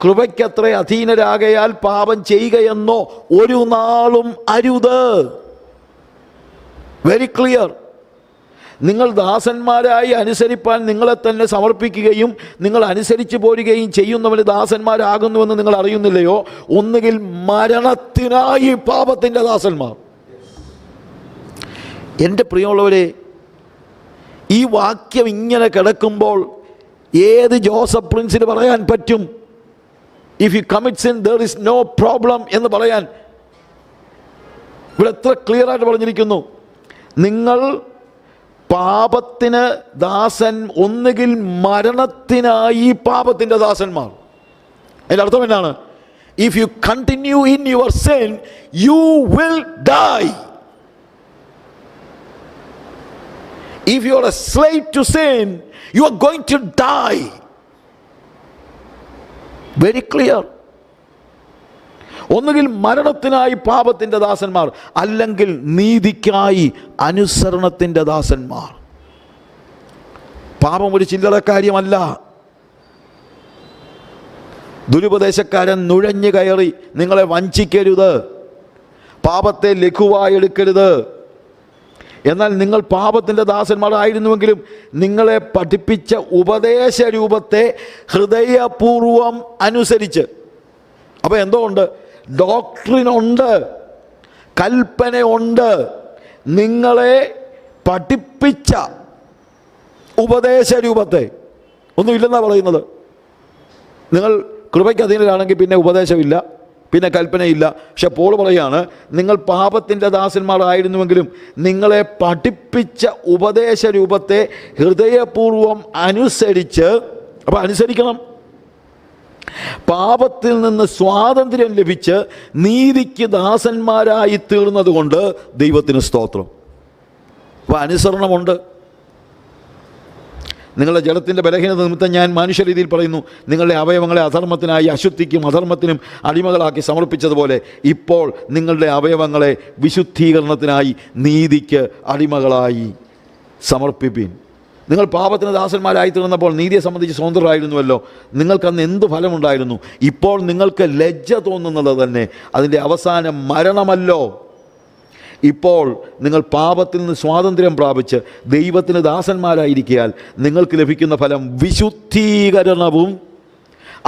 കൃപയ്ക്കത്ര അധീനരാകയാൽ പാപം ചെയ്യുകയെന്നോ ഒരു നാളും അരുത്. Very clear. നിങ്ങൾ ദാസന്മാരായി അനുസരിപ്പാൻ നിങ്ങളെ തന്നെ സമർപ്പിക്കുകയും നിങ്ങൾ അനുസരിച്ച് പോരുകയും ചെയ്യുന്നവന് ദാസന്മാരാകുന്നുവെന്ന് നിങ്ങൾ അറിയുന്നില്ലയോ? ഒന്നുകിൽ മരണത്തിനായി പാപത്തിൻ്റെ ദാസന്മാർ. എൻ്റെ പ്രിയമുള്ളവരെ, ഈ വാക്യം ഇങ്ങനെ കിടക്കുമ്പോൾ ഏത് ജോസഫ് പ്രിൻസിന് പറയാൻ പറ്റും if you commit sin there is no problem എന്ന് പറയാൻ? ഇവിടെ എത്ര ക്ലിയർ ആയിട്ട് പറഞ്ഞിരിക്കുന്നു. നിങ്ങൾ പാപത്തിന് ദാസൻ, ഒന്നുകിൽ മരണത്തിനായി പാപത്തിൻ്റെ ദാസന്മാർ. അതിൻ്റെ അർത്ഥം എന്നാണ്? If you continue in your sin you will die. If you are a slave to sin you are going to die. Very clear. ഒന്നുകിൽ മരണത്തിനായി പാപത്തിൻ്റെ ദാസന്മാർ, അല്ലെങ്കിൽ നീതിക്കായി അനുസരണത്തിൻ്റെ ദാസന്മാർ. പാപം ഒരു ചില്ലറ കാര്യമല്ല. ദുരുപദേശക്കാരൻ നുഴഞ്ഞു കയറി നിങ്ങളെ വഞ്ചിക്കരുത്. പാപത്തെ ലഘുവായി എടുക്കരുത്. എന്നാൽ നിങ്ങൾ പാപത്തിൻ്റെ ദാസന്മാരായിരുന്നുവെങ്കിലും നിങ്ങളെ പഠിപ്പിച്ച ഉപദേശ രൂപത്തെ ഹൃദയപൂർവം അനുസരിച്ച്. അപ്പോൾ എന്തോ ഉണ്ട്? ഡോക്ട്രിനുണ്ട്, കൽപ്പനയുണ്ട്. നിങ്ങളെ പഠിപ്പിച്ച ഉപദേശ രൂപത്തെ, ഒന്നുമില്ലെന്നാണ് പറയുന്നത്. നിങ്ങൾ കൃപയ്ക്ക് അധീനരാണെങ്കിൽ പിന്നെ ഉപദേശമില്ല, പിന്നെ കൽപ്പനയില്ല. പക്ഷെ പോൾ പറയാണ്, നിങ്ങൾ പാപത്തിൻ്റെ ദാസന്മാരായിരുന്നുവെങ്കിലും നിങ്ങളെ പഠിപ്പിച്ച ഉപദേശ രൂപത്തെ ഹൃദയപൂർവം അനുസരിച്ച്. അപ്പോൾ അനുസരിക്കണം. പാപത്തിൽ നിന്ന് സ്വാതന്ത്ര്യം ലഭിച്ച് നീതിക്ക് ദാസന്മാരായി തീർന്നത് കൊണ്ട് ദൈവത്തിന് സ്തോത്രം. അപ്പോൾ അനുസരണമുണ്ട്. നിങ്ങളുടെ ജഡത്തിൻ്റെ ബലഹീനത നിമിത്തം ഞാൻ മനുഷ്യരീതിയിൽ പറയുന്നു, നിങ്ങളുടെ അവയവങ്ങളെ അധർമ്മത്തിനായി അശുദ്ധിക്കും അധർമ്മത്തിനും അടിമകളാക്കി സമർപ്പിച്ചതുപോലെ ഇപ്പോൾ നിങ്ങളുടെ അവയവങ്ങളെ വിശുദ്ധീകരണത്തിനായി നീതിക്ക് അടിമകളായി സമർപ്പിപ്പീൻ. നിങ്ങൾ പാപത്തിന് ദാസന്മാരായി തീർന്നപ്പോൾ നീതിയെ സംബന്ധിച്ച് സ്വതന്ത്രരായിരുന്നുവല്ലോ. നിങ്ങൾക്കന്ന് എന്ത് ഫലമുണ്ടായിരുന്നു? ഇപ്പോൾ നിങ്ങൾക്ക് ലജ്ജ തോന്നുന്നത് തന്നെ അതിൻ്റെ അവസാനം മരണമല്ലോ. ഇപ്പോൾ നിങ്ങൾ പാപത്തിൽ നിന്ന് സ്വാതന്ത്ര്യം പ്രാപിച്ച് ദൈവത്തിന് ദാസന്മാരായിരിക്കയാൽ നിങ്ങൾക്ക് ലഭിക്കുന്ന ഫലം വിശുദ്ധീകരണവും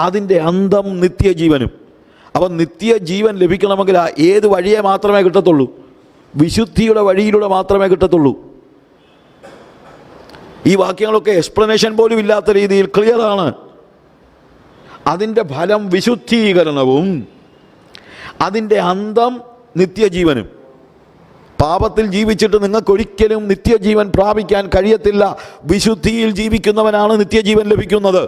അതിൻ്റെ അന്തം നിത്യജീവനും. അപ്പം നിത്യജീവൻ ലഭിക്കണമെങ്കിൽ ഏത് വഴിയെ മാത്രമേ കിട്ടത്തുള്ളൂ? വിശുദ്ധിയുടെ വഴിയിലൂടെ മാത്രമേ കിട്ടത്തുള്ളൂ. ഈ വാക്യങ്ങളൊക്കെ എക്സ്പ്ലനേഷൻ പോലും ഇല്ലാത്ത രീതിയിൽ ക്ലിയറാണ്. അതിൻ്റെ ഫലം വിശുദ്ധീകരണവും അതിൻ്റെ അന്തം നിത്യജീവനും. പാപത്തിൽ ജീവിച്ചിട്ട് നിങ്ങൾക്കൊരിക്കലും നിത്യജീവൻ പ്രാപിക്കാൻ കഴിയത്തില്ല. വിശുദ്ധിയിൽ ജീവിക്കുന്നവനാണ് നിത്യജീവൻ ലഭിക്കുന്നത്.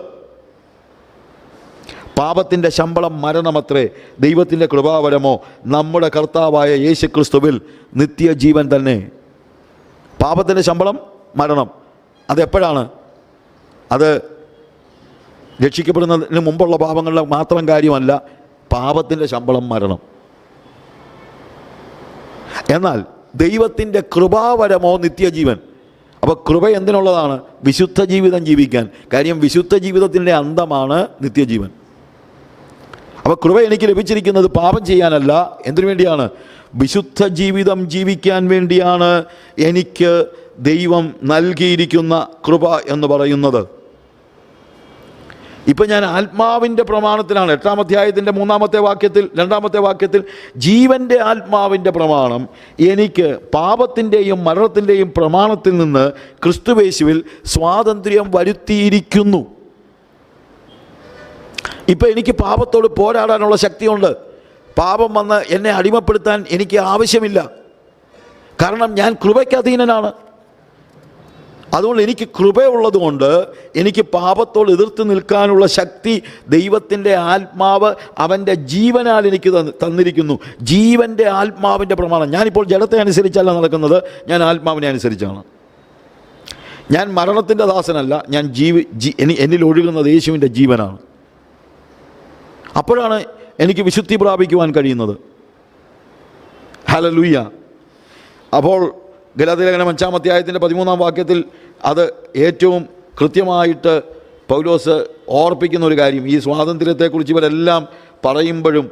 പാപത്തിൻ്റെ ശമ്പളം മരണമത്രേ, ദൈവത്തിൻ്റെ കൃപാവരമോ നമ്മുടെ കർത്താവായ യേശുക്രിസ്തുവിൽ നിത്യജീവൻ തന്നെ. പാപത്തിൻ്റെ ശമ്പളം മരണം. അതെപ്പോഴാണ്? അത് രക്ഷിക്കപ്പെടുന്നതിന് മുമ്പുള്ള പാപങ്ങളുടെ മാത്രം കാര്യമല്ല. പാപത്തിൻ്റെ ശമ്പളം മരണം. എന്നാൽ ദൈവത്തിൻ്റെ കൃപാവരമോ നിത്യജീവൻ. അപ്പോൾ കൃപ എന്തിനുള്ളതാണ്? വിശുദ്ധ ജീവിതം ജീവിക്കാൻ. കാര്യം വിശുദ്ധ ജീവിതത്തിൻ്റെ അന്തമാണ് നിത്യജീവൻ. അപ്പോൾ കൃപ എനിക്ക് ലഭിച്ചിരിക്കുന്നത് പാപം ചെയ്യാനല്ല. എന്തിനു വേണ്ടിയാണ്? വിശുദ്ധ ജീവിതം ജീവിക്കാൻ വേണ്ടിയാണ് എനിക്ക് ദൈവം നൽകിയിരിക്കുന്ന കൃപ എന്ന് പറയുന്നത്. ഇപ്പം ഞാൻ ആത്മാവിൻ്റെ പ്രമാണത്തിലാണ്. 8-ാം അധ്യായത്തിൻ്റെ 2-ാമത്തെ വാക്യത്തിൽ ജീവൻ്റെ ആത്മാവിൻ്റെ പ്രമാണം എനിക്ക് പാപത്തിൻ്റെയും മരണത്തിൻ്റെയും പ്രമാണത്തിൽ നിന്ന് ക്രിസ്തുയേശുവിൽ സ്വാതന്ത്ര്യം വരുത്തിയിരിക്കുന്നു. ഇപ്പം എനിക്ക് പാപത്തോട് പോരാടാനുള്ള ശക്തിയുണ്ട്. പാപം വന്ന് എന്നെ അടിമപ്പെടുത്താൻ എനിക്ക് ആവശ്യമില്ല. കാരണം ഞാൻ കൃപയ്ക്ക് അധീനനാണ്. അതുകൊണ്ട് എനിക്ക് കൃപയുള്ളത് കൊണ്ട് എനിക്ക് പാപത്തോട് എതിർത്ത് നിൽക്കാനുള്ള ശക്തി ദൈവത്തിൻ്റെ ആത്മാവ് അവൻ്റെ ജീവനാൽ എനിക്ക് തന്നിരിക്കുന്നു. ജീവൻ്റെ ആത്മാവിൻ്റെ പ്രമാണം. ഞാനിപ്പോൾ ജഡത്തെ അനുസരിച്ചല്ല നടക്കുന്നത്, ഞാൻ ആത്മാവിനെ അനുസരിച്ചാണ്. ഞാൻ മരണത്തിൻ്റെ ദാസനല്ല, ഞാൻ എന്നിൽ ഒഴുകുന്നത് യേശുവിൻ്റെ ജീവനാണ്. അപ്പോഴാണ് എനിക്ക് വിശുദ്ധി പ്രാപിക്കുവാൻ കഴിയുന്നത്. ഹല്ലേലൂയ. അപ്പോൾ ഗലാത്യലേഖനം 5-ാം അധ്യായത്തിൻ്റെ 13-ാം വാക്യത്തിൽ അത് ഏറ്റവും കൃത്യമായിട്ട് പൗലോസ് ഓർപ്പിക്കുന്ന ഒരു കാര്യം. ഈ സ്വാതന്ത്ര്യത്തെക്കുറിച്ച് ഇവരെല്ലാം പറയുമ്പോഴും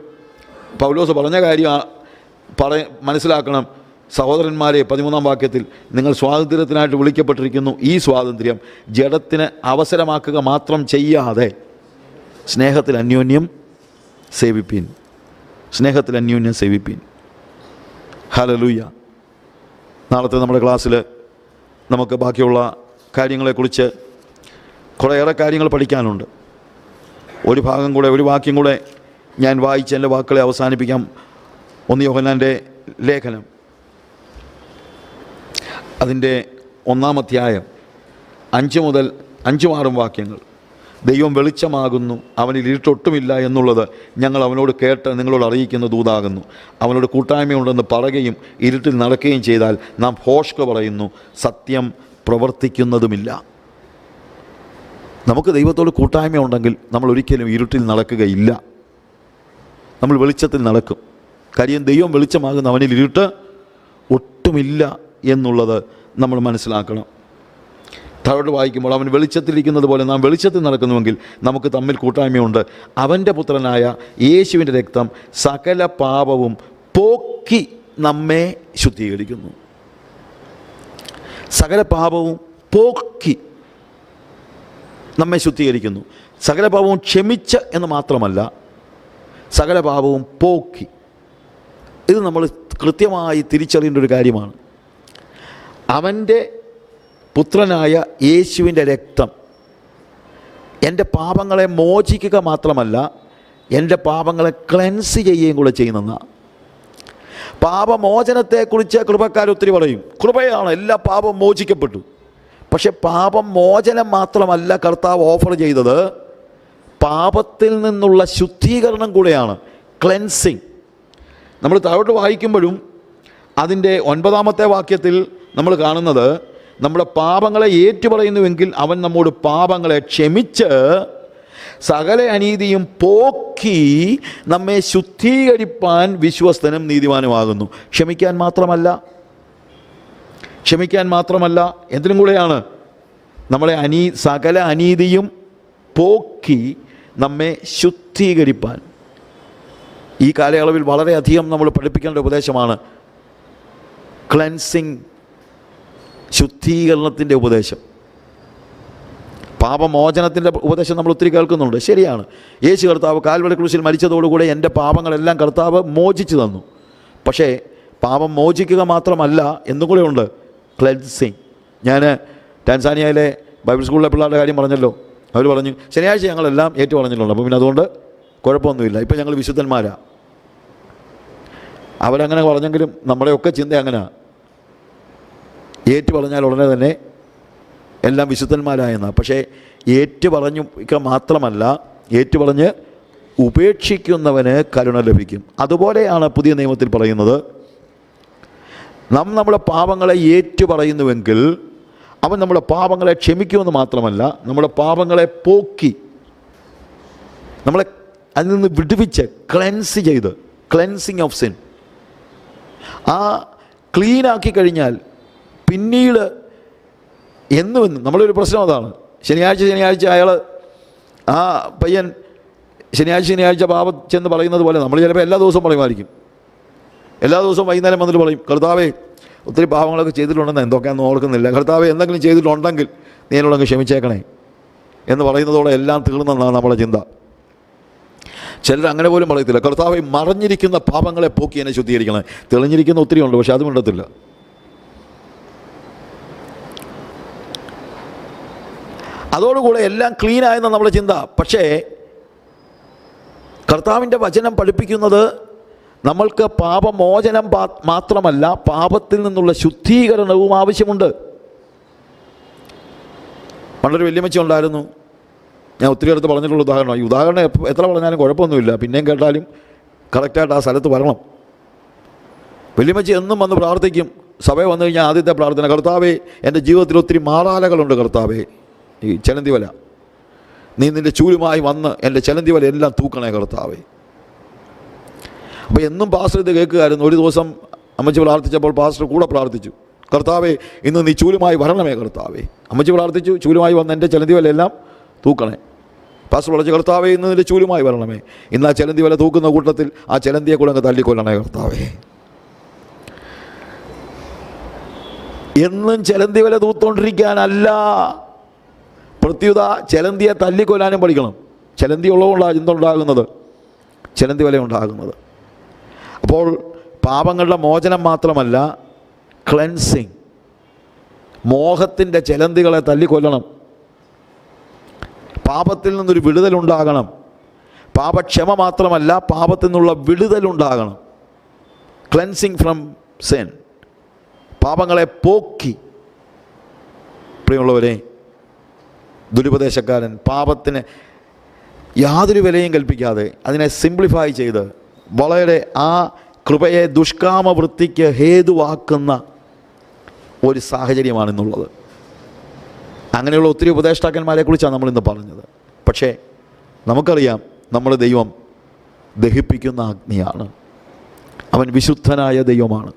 പൗലോസ് പറഞ്ഞ കാര്യം മനസ്സിലാക്കണം. സഹോദരന്മാരെ, 13-ാം വാക്യത്തിൽ നിങ്ങൾ സ്വാതന്ത്ര്യത്തിനായിട്ട് വിളിക്കപ്പെട്ടിരിക്കുന്നു. ഈ സ്വാതന്ത്ര്യം ജഡത്തിന് അവസരമാക്കുക മാത്രം ചെയ്യാതെ സ്നേഹത്തിൽ അന്യോന്യം സേവിപ്പീൻ. സ്നേഹത്തിൽ അന്യോന്യം സേവിപ്പീൻ. ഹല്ലേലൂയ. നാളത്തെ നമ്മുടെ ക്ലാസ്സിൽ നമുക്ക് ബാക്കിയുള്ള കാര്യങ്ങളെക്കുറിച്ച് കുറേയേറെ കാര്യങ്ങൾ പഠിക്കാനുണ്ട്. ഒരു വാക്യം കൂടെ ഞാൻ വായിച്ച് എൻ്റെ വാക്കുകളെ അവസാനിപ്പിക്കാം. 1 യോഹന്നാൻ്റെ ലേഖനം അതിൻ്റെ 1-ാം അധ്യായം 5 മുതൽ 5-6 വാക്യങ്ങൾ. ദൈവം വെളിച്ചമാകുന്നു, അവനിൽ ഇരുട്ടൊട്ടുമില്ല എന്നുള്ളത് ഞങ്ങൾ അവനോട് കേട്ട് നിങ്ങളോട് അറിയിക്കുന്ന ദൂതാകുന്നു. അവനോട് കൂട്ടായ്മയുണ്ടെന്ന് പറയുകയും ഇരുട്ടിൽ നടക്കുകയും ചെയ്താൽ നാം ഭോഷ്ക പറയുന്നു, സത്യം പ്രവർത്തിക്കുന്നതുമില്ല. നമുക്ക് ദൈവത്തോട് കൂട്ടായ്മയുണ്ടെങ്കിൽ നമ്മൾ ഒരിക്കലും ഇരുട്ടിൽ നടക്കുകയില്ല, നമ്മൾ വെളിച്ചത്തിൽ നടക്കും. കാര്യം ദൈവം വെളിച്ചമാകുന്ന അവനിൽ ഇരുട്ട് ഒട്ടുമില്ല എന്നുള്ളത് നമ്മൾ മനസ്സിലാക്കണം. താഴോട്ട് വായിക്കുമ്പോൾ അവൻ വെളിച്ചത്തിലിരിക്കുന്നത് പോലെ നാം വെളിച്ചത്തിൽ നടക്കുന്നുവെങ്കിൽ നമുക്ക് തമ്മിൽ കൂട്ടായ്മയുണ്ട്. അവൻ്റെ പുത്രനായ യേശുവിൻ്റെ രക്തം സകല പാപവും പോക്കി നമ്മെ ശുദ്ധീകരിക്കുന്നു. സകല പാപവും പോക്കി നമ്മെ ശുദ്ധീകരിക്കുന്നു. സകല പാപവും ക്ഷമിച്ച് എന്ന് മാത്രമല്ല, സകല പാപവും പോക്കി. ഇത് നമ്മൾ കൃത്യമായി തിരിച്ചറിയേണ്ട ഒരു കാര്യമാണ്. അവൻ്റെ പുത്രനായ യേശുവിൻ്റെ രക്തം എൻ്റെ പാപങ്ങളെ മോചിക്കുക മാത്രമല്ല, എൻ്റെ പാപങ്ങളെ ക്ലെൻസ് ചെയ്യുകയും കൂടെ ചെയ്യുന്നതാണ്. പാപമോചനത്തെക്കുറിച്ച് കൃപക്കാർ ഒത്തിരി പറയും. കൃപയാണ്, എല്ലാ പാപം മോചിക്കപ്പെട്ടു. പക്ഷെ പാപം മോചനം മാത്രമല്ല കർത്താവ് ഓഫർ ചെയ്തത്, പാപത്തിൽ നിന്നുള്ള ശുദ്ധീകരണം കൂടെയാണ്, ക്ലെൻസിങ്. നമ്മൾ താഴോട്ട് വായിക്കുമ്പോഴും അതിൻ്റെ 9-ാമത്തെ വാക്യത്തിൽ നമ്മൾ കാണുന്നത്, നമ്മുടെ പാപങ്ങളെ ഏറ്റുപറയുന്നുവെങ്കിൽ അവൻ നമ്മോട് പാപങ്ങളെ ക്ഷമിച്ച് സകല അനീതിയും പോക്കി നമ്മെ ശുദ്ധീകരിപ്പാൻ വിശ്വസ്തനും നീതിമാനുമാകുന്നു. ക്ഷമിക്കാൻ മാത്രമല്ല എന്തിനും കൂടെയാണ്, നമ്മളെ സകല അനീതിയും പോക്കി നമ്മെ ശുദ്ധീകരിപ്പാൻ. ഈ കാലയളവിൽ വളരെയധികം നമ്മൾ പഠിപ്പിക്കേണ്ട ഉപദേശമാണ് ക്ലെൻസിങ്, ശുദ്ധീകരണത്തിൻ്റെ ഉപദേശം. പാപമോചനത്തിൻ്റെ ഉപദേശം നമ്മൾ ഒത്തിരി കേൾക്കുന്നുണ്ട്. ശരിയാണ്, യേശു കർത്താവ് കാൽവരി ക്രൂശിൽ മരിച്ചതോടുകൂടെ എൻ്റെ പാപങ്ങളെല്ലാം കർത്താവ് മോചിച്ചു തന്നു. പക്ഷേ പാപം മോചിക്കുക മാത്രമല്ല, എന്തും കൂടെ ഉണ്ട്, ക്ലെൻസിങ്. ഞാൻ ടാൻസാനിയയിലെ ബൈബിൾ സ്കൂളിലെ പിള്ളേരുടെ കാര്യം പറഞ്ഞല്ലോ. അവർ പറഞ്ഞു ശനിയാഴ്ച ഞങ്ങളെല്ലാം ഏറ്റു പറഞ്ഞിട്ടുണ്ട്, അപ്പോൾ പിന്നെ അതുകൊണ്ട് കുഴപ്പമൊന്നുമില്ല, ഇപ്പം ഞങ്ങൾ വിശുദ്ധന്മാരാണ്. അവരങ്ങനെ പറഞ്ഞെങ്കിലും നമ്മുടെയൊക്കെ ചിന്ത അങ്ങനെയാണ്. ഏറ്റു പറഞ്ഞാൽ ഉടനെ തന്നെ എല്ലാം വിശുദ്ധന്മാരായെന്നാണ്. പക്ഷേ ഏറ്റു പറഞ്ഞുക മാത്രമല്ല, ഏറ്റുപറഞ്ഞ് ഉപേക്ഷിക്കുന്നവന് കരുണ ലഭിക്കും. അതുപോലെയാണ് പുതിയ നിയമത്തിൽ പറയുന്നത്, നമ്മുടെ പാപങ്ങളെ ഏറ്റുപറയുന്നുവെങ്കിൽ അവൻ നമ്മുടെ പാപങ്ങളെ ക്ഷമിക്കുമെന്ന് മാത്രമല്ല, നമ്മുടെ പാപങ്ങളെ പോക്കി നമ്മളെ അതിൽ നിന്ന് വിടുവിച്ച് ക്ലെൻസ് ചെയ്ത്, ക്ലെൻസിങ് ഓഫ് സിൻ, ആ ക്ലീനാക്കി കഴിഞ്ഞാൽ പിന്നീട് എന്നും നമ്മളൊരു പ്രശ്നം അതാണ്. ശനിയാഴ്ച അയാൾ, ആ പയ്യൻ ശനിയാഴ്ച പാപം ചെന്ന് പറയുന്നത് പോലെ നമ്മൾ ചിലപ്പോൾ എല്ലാ ദിവസവും പറയുമായിരിക്കും. എല്ലാ ദിവസവും വൈകുന്നേരം വന്നിട്ട് പറയും, കർത്താവേ ഒത്തിരി പാവങ്ങളൊക്കെ ചെയ്തിട്ടുണ്ടെന്ന് എന്തൊക്കെയാണെന്ന് ഓർക്കുന്നില്ല, കർത്താവേ എന്തെങ്കിലും ചെയ്തിട്ടുണ്ടെങ്കിൽ നീ എന്നോടങ്ങ് ക്ഷമിച്ചേക്കണേ എന്ന് പറയുന്നതോടെ എല്ലാം തീർന്നെന്നാണ് നമ്മുടെ ചിന്ത. ചിലർ അങ്ങനെ പോലും പറയത്തില്ല, കർത്താവേ മറഞ്ഞിരിക്കുന്ന പാപങ്ങളെ പോക്കി എന്നെ ശുദ്ധീകരിക്കണേ. തെളിഞ്ഞിരിക്കുന്ന ഒത്തിരി ഉണ്ട്, പക്ഷെ അതും മിണ്ടത്തില്ല. അതോടുകൂടെ എല്ലാം ക്ലീനായെന്ന നമ്മുടെ ചിന്ത. പക്ഷേ കർത്താവിൻ്റെ വചനം പഠിപ്പിക്കുന്നത് നമ്മൾക്ക് പാപമോചനം മാത്രമല്ല, പാപത്തിൽ നിന്നുള്ള ശുദ്ധീകരണവും ആവശ്യമുണ്ട്. പണ്ടൊരു വല്യമ്മച്ചി ഉണ്ടായിരുന്നു, ഞാൻ ഒത്തിരി അടുത്ത് പറഞ്ഞിട്ടുള്ള ഉദാഹരണം. ഈ ഉദാഹരണം എത്ര പറഞ്ഞാലും കുഴപ്പമൊന്നുമില്ല, പിന്നെയും കേട്ടാലും കറക്റ്റായിട്ട് ആ സ്ഥലത്ത് വരണം. വല്യമ്മച്ചി എന്നും വന്ന് പ്രാർത്ഥിക്കും. സഭയിൽ വന്നു കഴിഞ്ഞാൽ ആദ്യത്തെ പ്രാർത്ഥന, കർത്താവേ എൻ്റെ ജീവിതത്തിൽ ഒത്തിരി മാറാലകളുണ്ട്, കർത്താവേ ഈ ചലന്തി വല, നീ നിൻ്റെ ചൂലുമായി വന്ന് എൻ്റെ ചലന്തി വല എല്ലാം തൂക്കണേ കർത്താവേ. അപ്പോൾ എന്നും പാസ്റ്റർ ഇത് കേൾക്കുകയായിരുന്നു. ഒരു ദിവസം അമ്മച്ചി പ്രാർത്ഥിച്ചപ്പോൾ പാസ്റ്റർ കൂടെ പ്രാർത്ഥിച്ചു, കർത്താവേ ഇന്ന് നീ ചൂലുമായി വരണമേ കർത്താവേ. അമ്മച്ചി പ്രാർത്ഥിച്ചു, ചൂലുമായി വന്ന് എൻ്റെ ചലന്തി വല എല്ലാം തൂക്കണേ. പാസ്റ്റർ പറഞ്ഞു, കർത്താവേ ഇന്ന് നിൻ്റെ ചൂലുമായി വരണമേ. ഇന്ന് ആ ചലന്തി വല തൂക്കുന്ന കൂട്ടത്തിൽ ആ ചലന്തിയെ കൂടെ അങ്ങ് തല്ലിക്കൊല്ലണേ കർത്താവേ. എന്നും ചലന്തി വല തൂത്തോണ്ടിരിക്കാനല്ല, പ്രത്യുത ചലന്തിയെ തല്ലിക്കൊല്ലാനും പഠിക്കണം. ചലന്തി ഉള്ളതുകൊണ്ടാണ് എന്തുണ്ടാകുന്നത്, ചലന്തി വല ഉണ്ടാകുന്നത്. അപ്പോൾ പാപങ്ങളുടെ മോചനം മാത്രമല്ല, ക്ലെൻസിങ്, മോഹത്തിൻ്റെ ചലന്തികളെ തല്ലിക്കൊല്ലണം. പാപത്തിൽ നിന്നൊരു വിടുതലുണ്ടാകണം. പാപക്ഷമ മാത്രമല്ല, പാപത്തിൽ നിന്നുള്ള വിടുതലുണ്ടാകണം. ക്ലെൻസിങ് ഫ്രം സിൻ, പാപങ്ങളെ പോക്കി. പ്രിയമുള്ളവരെ, ദുരുപദേശക്കാരൻ പാപത്തിന് യാതൊരു വിലയും കൽപ്പിക്കാതെ അതിനെ സിംപ്ലിഫൈ ചെയ്ത് വളരെ ആ കൃപയെ ദുഷ്കാമവൃത്തിക്ക് ഹേതുവാക്കുന്ന ഒരു സാഹചര്യമാണെന്നുള്ളത്. അങ്ങനെയുള്ള ഒത്തിരി ഉപദേഷ്ടാക്കന്മാരെ കുറിച്ചാണ് നമ്മളിന്ന് പറഞ്ഞത്. പക്ഷേ നമുക്കറിയാം, നമ്മുടെ ദൈവം ദഹിപ്പിക്കുന്ന അഗ്നിയാണ്. അവൻ വിശുദ്ധനായ ദൈവമാണ്.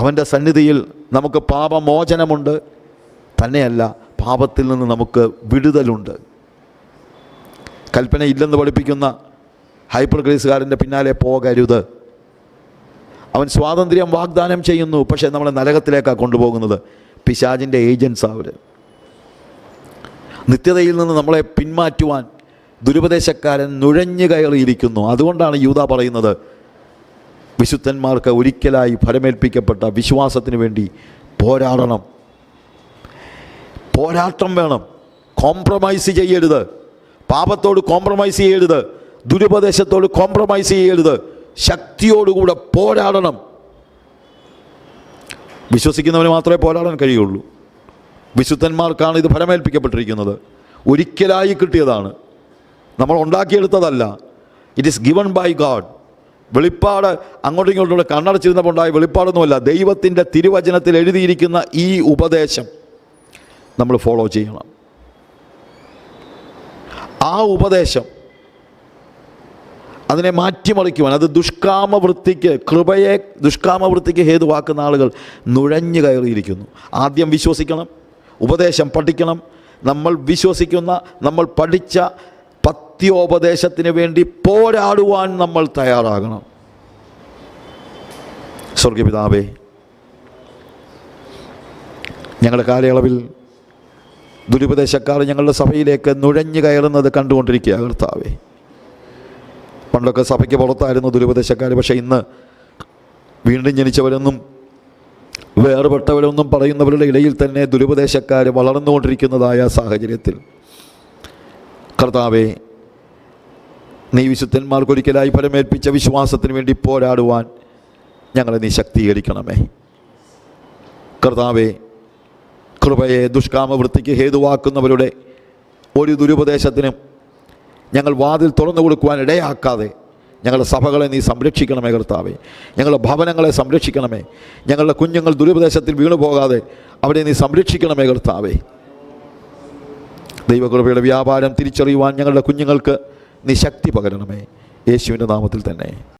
അവൻ്റെ സന്നിധിയിൽ നമുക്ക് പാപമോചനമുണ്ട്. തന്നെയല്ല, പാപത്തിൽ നിന്ന് നമുക്ക് വിടുതലുണ്ട്. കൽപ്പന ഇല്ലെന്ന് പഠിപ്പിക്കുന്ന ഹൈപ്പർ ഗ്രേസുകാരൻ്റെ പിന്നാലെ പോകരുത്. അവൻ സ്വാതന്ത്ര്യം വാഗ്ദാനം ചെയ്യുന്നു, പക്ഷേ നമ്മളെ നരകത്തിലേക്കാണ് കൊണ്ടുപോകുന്നത്. പിശാചിൻ്റെ ഏജൻസാണ് അവർ. നിത്യതയിൽ നിന്ന് നമ്മളെ പിന്മാറ്റുവാൻ ദുരുപദേശക്കാരൻ നുഴഞ്ഞു കയറിയിരിക്കുന്നു. അതുകൊണ്ടാണ് യൂദാ പറയുന്നത്, വിശുദ്ധന്മാർക്ക് ഒരിക്കലായി ഫലമേൽപ്പിക്കപ്പെട്ട വിശ്വാസത്തിന് വേണ്ടി പോരാടണം. പോരാട്ടം വേണം. കോംപ്രമൈസ് ചെയ്യരുത്. പാപത്തോട് കോംപ്രമൈസ് ചെയ്യരുത്. ദുരുപദേശത്തോട് കോംപ്രമൈസ് ചെയ്യരുത്. ശക്തിയോടുകൂടെ പോരാടണം. വിശ്വസിക്കുന്നവന് മാത്രമേ പോരാടാൻ കഴിയുള്ളൂ. വിശുദ്ധന്മാർക്കാണ് ഇത് ഫലമേൽപ്പിക്കപ്പെട്ടിരിക്കുന്നത്. ഒരിക്കലായി കിട്ടിയതാണ്, നമ്മൾ ഉണ്ടാക്കിയെടുത്തതല്ല. It is given by God. വെളിപ്പാട് അങ്ങോട്ടും ഇങ്ങോട്ടും കണ്ണടച്ചിരുന്നപ്പോൾ ഉണ്ടായ വെളിപ്പാടൊന്നുമല്ല. ദൈവത്തിൻ്റെ തിരുവചനത്തിൽ എഴുതിയിരിക്കുന്ന ഈ ഉപദേശം നമ്മൾ ഫോളോ ചെയ്യണം. ആ ഉപദേശം അതിനെ മാറ്റിമറിക്കുവാൻ, അത് ദുഷ്കാമവൃത്തിക്ക്, കൃപയെ ദുഷ്കാമവൃത്തിക്ക് ഹേതുവാക്കുന്ന ആളുകൾ നുഴഞ്ഞു കയറിയിരിക്കുന്നു. ആദ്യം വിശ്വസിക്കണം, ഉപദേശം പഠിക്കണം. നമ്മൾ വിശ്വസിക്കുന്ന, നമ്മൾ പഠിച്ച പത്യോപദേശത്തിന് വേണ്ടി പോരാടുവാൻ നമ്മൾ തയ്യാറാകണം. സ്വർഗപിതാവേ, ഞങ്ങളുടെ കാലയളവിൽ ദുരുപദേശക്കാർ ഞങ്ങളുടെ സഭയിലേക്ക് നുഴഞ്ഞു കയറുന്നത് കണ്ടുകൊണ്ടിരിക്കുക കർത്താവേ. പണ്ടൊക്കെ സഭയ്ക്ക് പുറത്തായിരുന്നു ദുരുപദേശക്കാർ. പക്ഷേ ഇന്ന് വീണ്ടും ജനിച്ചവരെന്നും വേർപെട്ടവരെന്നും പറയുന്നവരുടെ ഇടയിൽ തന്നെ ദുരുപദേശക്കാർ വളർന്നുകൊണ്ടിരിക്കുന്നതായ സാഹചര്യത്തിൽ കർത്താവേ, നീ വിശുദ്ധന്മാർക്കൊരിക്കലായി ഫലമേൽപ്പിച്ച വിശ്വാസത്തിന് വേണ്ടി പോരാടുവാൻ ഞങ്ങളെ നീ ശക്തീകരിക്കണമേ കർത്താവേ. കൃപയെ ദുഷ്കാമവൃത്തിക്ക് ഹേതുവാക്കുന്നവരുടെ ഒരു ദുരുപദേശത്തിനും ഞങ്ങൾ വാതിൽ തുറന്നു കൊടുക്കുവാൻ ഇടയാക്കാതെ ഞങ്ങളുടെ സഭകളെ നീ സംരക്ഷിക്കണമേ കർത്താവേ. ഞങ്ങളുടെ ഭവനങ്ങളെ സംരക്ഷിക്കണമേ. ഞങ്ങളുടെ കുഞ്ഞുങ്ങൾ ദുരുപദേശത്തിൽ വീണു പോകാതെ അവരെ നീ സംരക്ഷിക്കണമേ കർത്താവേ. ദൈവകൃപയുടെ വ്യാപാരം തിരിച്ചറിയുവാൻ ഞങ്ങളുടെ കുഞ്ഞുങ്ങൾക്ക് നീ ശക്തി പകരണമേ. യേശുവിൻ്റെ നാമത്തിൽ തന്നെ.